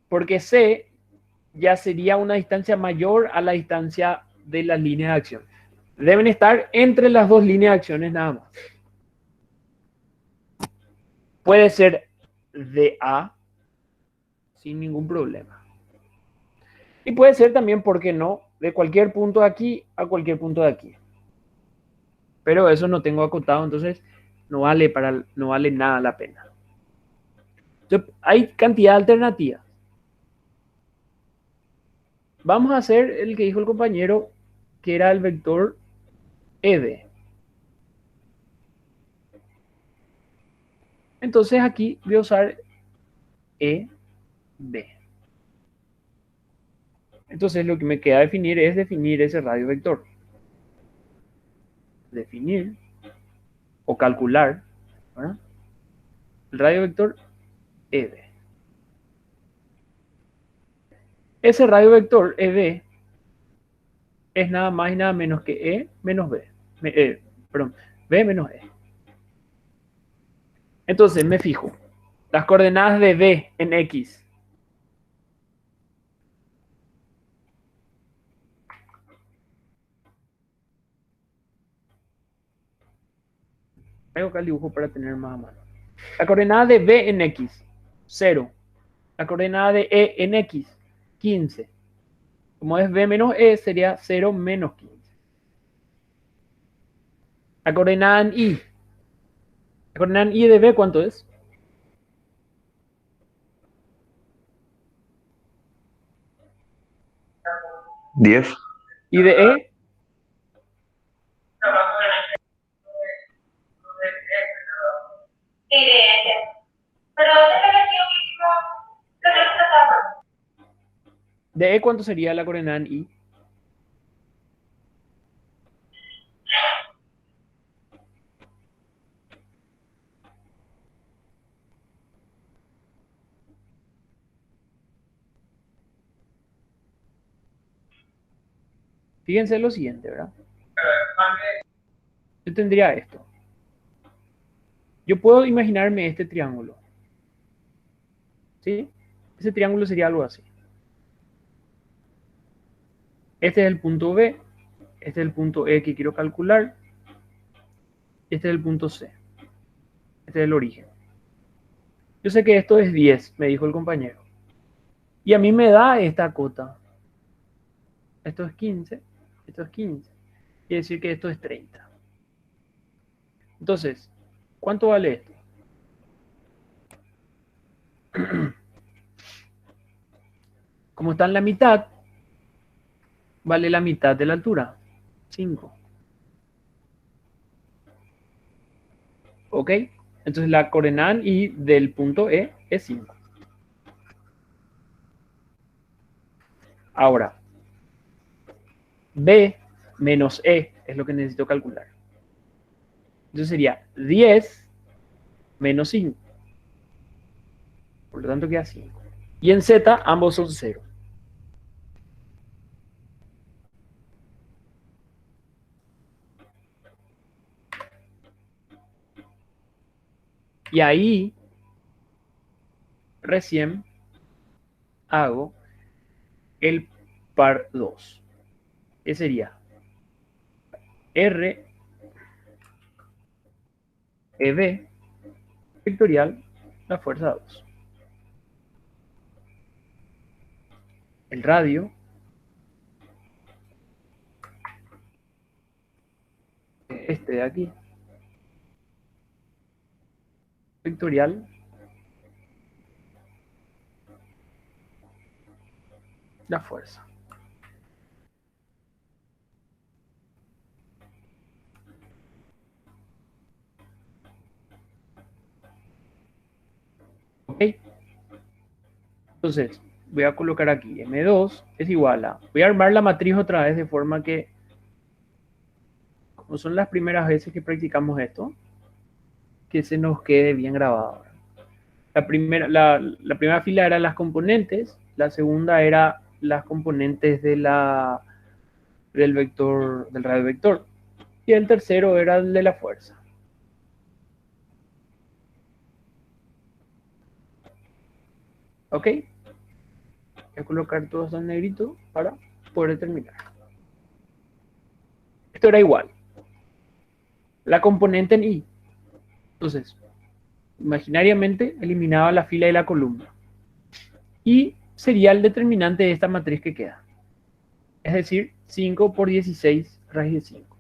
Speaker 1: porque C ya sería una distancia mayor a la distancia de las líneas de acción. Deben estar entre las dos líneas de acciones nada más. Puede ser de A sin ningún problema. Y puede ser también, ¿por qué no?, de cualquier punto de aquí a cualquier punto de aquí. Pero eso no tengo acotado, entonces no vale nada la pena. Entonces, hay cantidad de alternativas. Vamos a hacer el que dijo el compañero, que era el vector EB. Entonces aquí voy a usar EB. Entonces lo que me queda definir es definir ese radio vector. Definir o calcular, ¿verdad?, el radio vector EB. Ese radio vector EB es nada más y nada menos que E menos B. B menos E. Entonces me fijo. Las coordenadas de B en X. Hago acá el dibujo para tener más a mano. La coordenada de B en X, 0. La coordenada de E en X, 15. Como es B menos E, sería 0 menos 15. La coordenada en Y. La coordenada en Y de B, ¿cuánto es?
Speaker 3: ¿10?
Speaker 1: ¿Y de E? ¿De E cuánto sería la coordenada en Y? Fíjense lo siguiente, ¿verdad? Yo tendría esto. Yo puedo imaginarme este triángulo. ¿Sí? Ese triángulo sería algo así. Este es el punto B. Este es el punto E que quiero calcular. Este es el punto C. Este es el origen. Yo sé que esto es 10, me dijo el compañero. Y a mí me da esta cota. Esto es 15. Esto es 15. Quiere decir que esto es 30. Entonces, ¿cuánto vale esto? Como está en la mitad, vale la mitad de la altura. 5. ¿Ok? Entonces la coordenada y del punto E es 5. Ahora, B menos E es lo que necesito calcular. Entonces sería 10 menos 5. Por lo tanto queda 5. Y en Z ambos son 0. Y ahí recién hago el par 2. Que sería R EB vectorial la fuerza 2. El radio este de aquí vectorial la fuerza. ¿Ok? Entonces, voy a colocar aquí M2 es igual a... Voy a armar la matriz otra vez de forma que, como son las primeras veces que practicamos esto, que se nos quede bien grabado. La primera fila era las componentes, la segunda era las componentes de del vector, del radio vector, y el tercero era el de la fuerza. ¿Ok? Voy a colocar todo esto en negrito para poder terminar. Esto era igual. La componente en I. Entonces, imaginariamente eliminaba la fila y la columna. Y sería el determinante de esta matriz que queda. Es decir, 5 por 16 raíz de 5.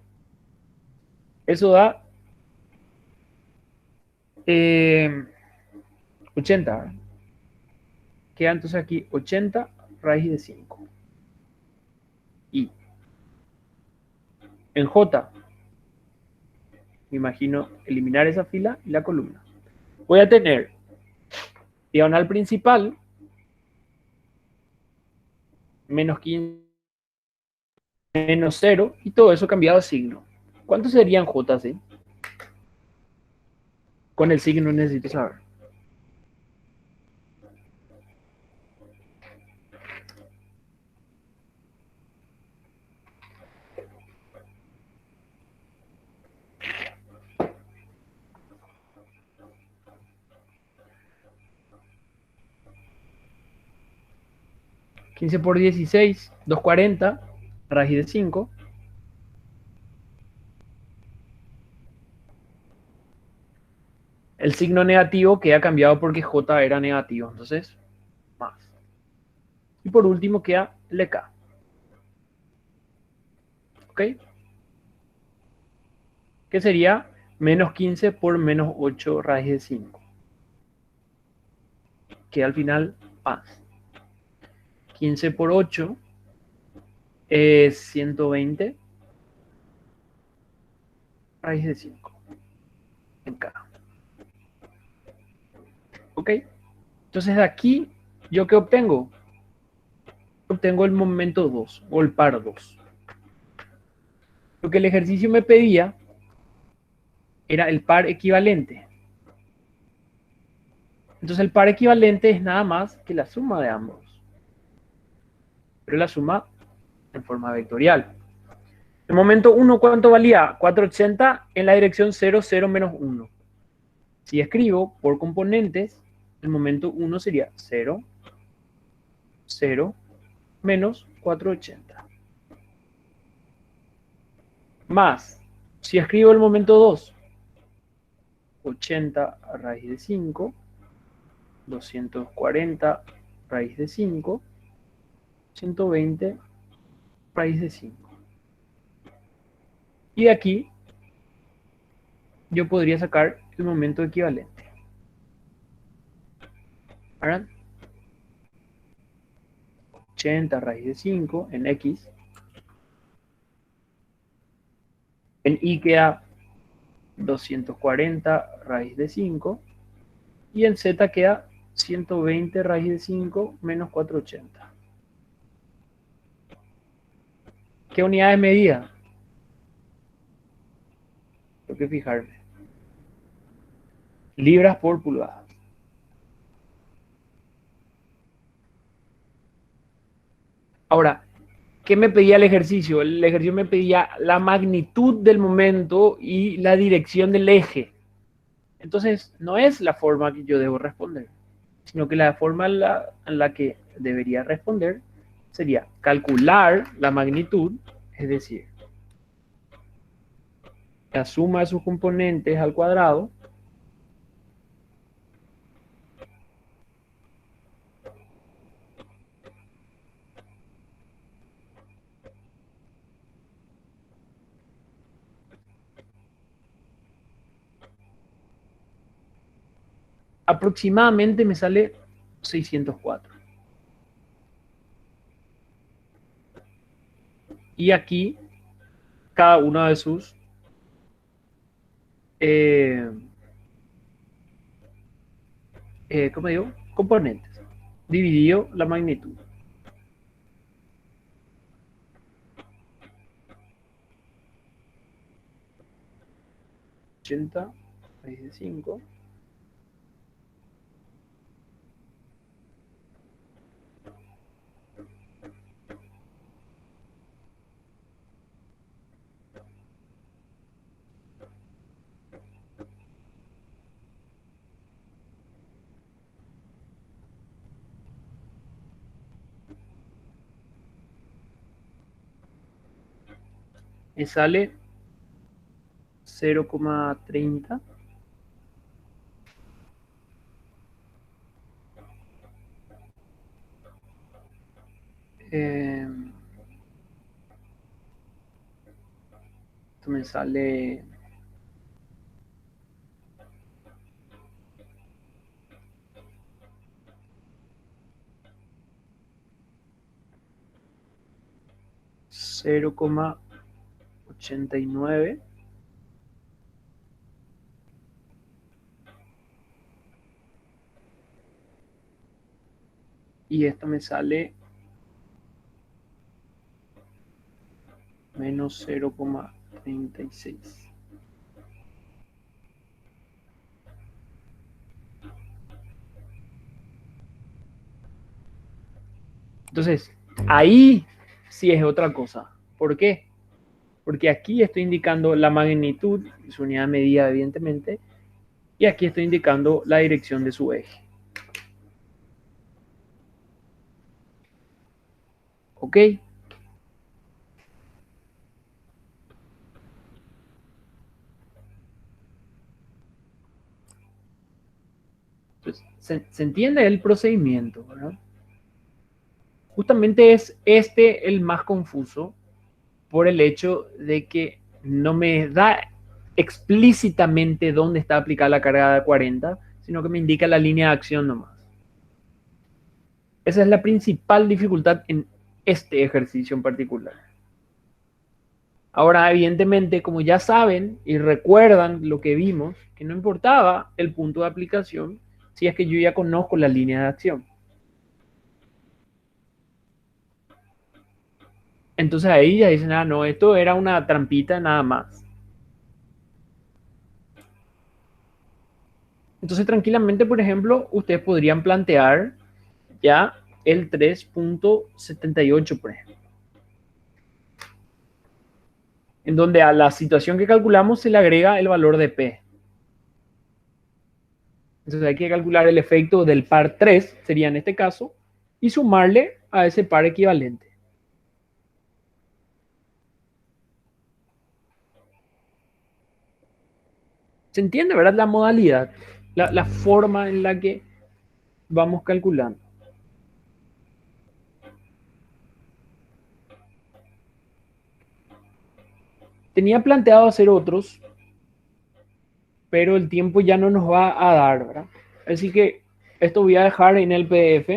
Speaker 1: Eso da 80. ¿Verdad? Queda entonces aquí 80 raíz de 5. Y en J, me imagino eliminar esa fila y la columna. Voy a tener diagonal principal menos 15 menos 0 y todo eso cambiado de signo. ¿Cuánto sería en J, sí? Con el signo necesito saber. Por 16, 240, raíz de 5. El signo negativo queda cambiado porque J era negativo, entonces más. Y por último queda LK. ¿Ok? Que sería menos 15 por menos 8 raíz de 5. Que al final más. 15 por 8 es 120 raíz de 5 en K. ¿Ok? Entonces de aquí, ¿yo qué obtengo? Obtengo el momento 2 o el par 2. Lo que el ejercicio me pedía era el par equivalente. Entonces el par equivalente es nada más que la suma de ambos. Pero la suma en forma vectorial. El momento 1, ¿cuánto valía? 480 en la dirección 0, 0, menos 1. Si escribo por componentes, el momento 1 sería 0, 0, menos 480. Más, si escribo el momento 2, 80 a raíz de 5, 240 raíz de 5, 120 raíz de 5. Y de aquí yo podría sacar el momento equivalente. ¿Verdad? 80 raíz de 5 en X. En Y queda 240 raíz de 5. Y en Z queda 120 raíz de 5 menos 480. ¿Qué unidad de medida? Tengo que fijarme. Libras por pulgada. Ahora, ¿qué me pedía el ejercicio? El ejercicio me pedía la magnitud del momento y la dirección del eje. Entonces, no es la forma que yo debo responder, sino que la forma en la que debería responder sería calcular la magnitud, es decir, la suma de sus componentes al cuadrado aproximadamente me sale 604. Y aquí cada uno de sus ¿cómo digo? Componentes dividido la magnitud. 80 raíz de 5 me sale 0,30. Esto me sale 0,89. Y esto me sale menos 0,36. Entonces, ahí sí es otra cosa. ¿Por qué? Porque aquí estoy indicando la magnitud, su unidad de medida, evidentemente, y aquí estoy indicando la dirección de su eje. ¿Ok? Entonces, se entiende el procedimiento, ¿verdad? Justamente es este el más confuso por el hecho de que no me da explícitamente dónde está aplicada la carga de 40, sino que me indica la línea de acción nomás. Esa es la principal dificultad en este ejercicio en particular. Ahora, evidentemente, como ya saben y recuerdan lo que vimos, que no importaba el punto de aplicación si es que yo ya conozco la línea de acción. Entonces ahí ya dicen, ah, no, esto era una trampita nada más. Entonces tranquilamente, por ejemplo, ustedes podrían plantear ya el 3.78, por ejemplo, en donde a la situación que calculamos se le agrega el valor de P. Entonces hay que calcular el efecto del par 3, sería en este caso, y sumarle a ese par equivalente. ¿Se entiende, verdad? La modalidad, la forma en la que vamos calculando. Tenía planteado hacer otros, pero el tiempo ya no nos va a dar, ¿verdad? Así que esto voy a dejar en el PDF,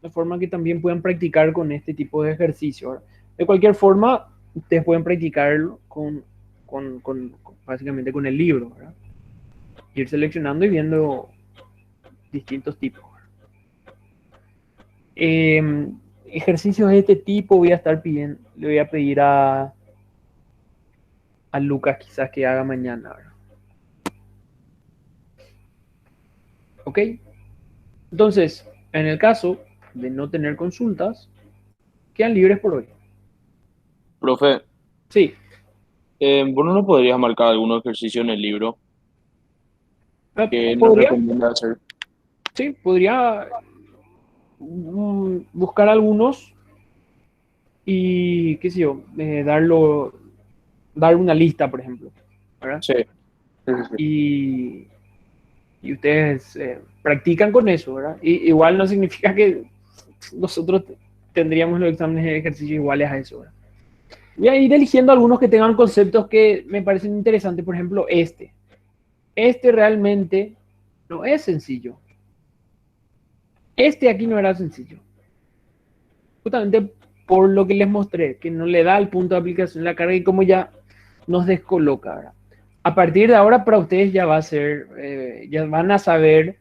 Speaker 1: de forma que también puedan practicar con este tipo de ejercicio, ¿verdad? De cualquier forma, ustedes pueden practicarlo básicamente con el libro, ¿verdad? Ir seleccionando y viendo distintos tipos. Ejercicios de este tipo voy a estar pidiendo, le voy a pedir a Lucas quizás que haga mañana, ¿verdad? ¿Ok? Entonces, en el caso de no tener consultas, quedan libres por hoy.
Speaker 7: Profe,
Speaker 1: Sí,
Speaker 7: ¿vos no nos podrías marcar algunos ejercicios en el libro que nos
Speaker 1: podría,
Speaker 7: recomienda hacer?
Speaker 1: sí, podría buscar algunos y, qué sé yo, dar una lista, por ejemplo, ¿verdad?
Speaker 7: Sí, sí, sí, sí.
Speaker 1: Y ustedes practican con eso, ¿verdad? Y, igual no significa que nosotros tendríamos los exámenes de ejercicio iguales a eso, ¿verdad? Voy a ir eligiendo algunos que tengan conceptos que me parecen interesantes, por ejemplo, este. Este realmente no es sencillo. Este aquí no era sencillo. Justamente por lo que les mostré, que no le da el punto de aplicación la carga y como ya nos descoloca, ¿verdad? A partir de ahora para ustedes ya va a ser, ya van a saber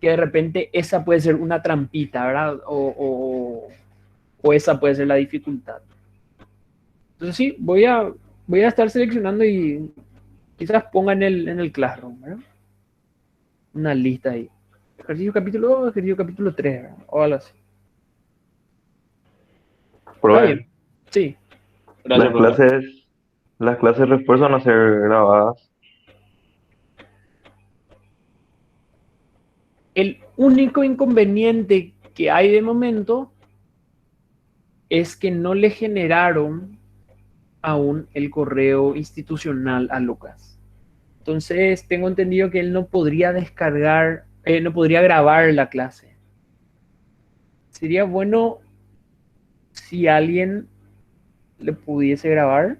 Speaker 1: que de repente esa puede ser una trampita, ¿verdad? O esa puede ser la dificultad. Entonces sí, voy a estar seleccionando y quizás ponga en el Classroom, ¿verdad? Una lista ahí. Ejercicio capítulo 2, ejercicio capítulo 3, ¿verdad? O algo así. Está
Speaker 3: Profe,
Speaker 1: bien. Sí.
Speaker 7: Gracias,
Speaker 3: las
Speaker 7: profe.
Speaker 3: clases, las clases de refuerzo van a ser grabadas.
Speaker 1: El único inconveniente que hay de momento es que no le generaron aún el correo institucional a Lucas. Entonces, tengo entendido que él no podría descargar, no podría grabar la clase. Sería bueno si alguien le pudiese grabar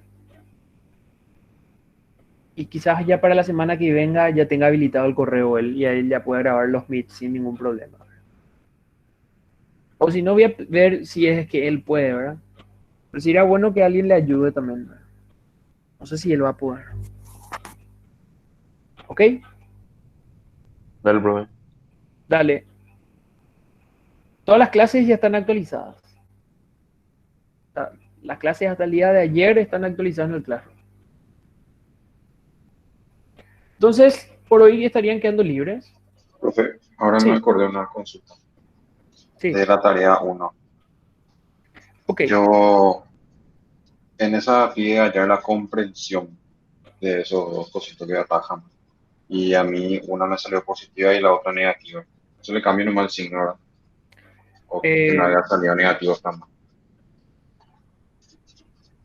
Speaker 1: y quizás ya para la semana que venga ya tenga habilitado el correo él y a él ya pueda grabar los meets sin ningún problema. O si no, voy a ver si es que él puede, ¿verdad? Pero sería bueno que alguien le ayude también, ¿verdad? No sé si él va a poder. ¿Ok?
Speaker 3: Del profe.
Speaker 1: Dale. Todas las clases ya están actualizadas. Las clases hasta el día de ayer están actualizadas en el Classroom. Entonces, por hoy estarían quedando libres.
Speaker 4: Profe, ahora me
Speaker 1: Sí,
Speaker 4: acordé de una consulta
Speaker 1: sí.
Speaker 4: de la tarea 1.
Speaker 1: Ok.
Speaker 4: Yo en esa fui a hallar la comprensión de esos dos cositos que atajan. Y a mí una me salió positiva y la otra negativa. Eso le cambio nomás el signo, ¿verdad? O que me
Speaker 1: Eh,
Speaker 4: haya salido negativo también.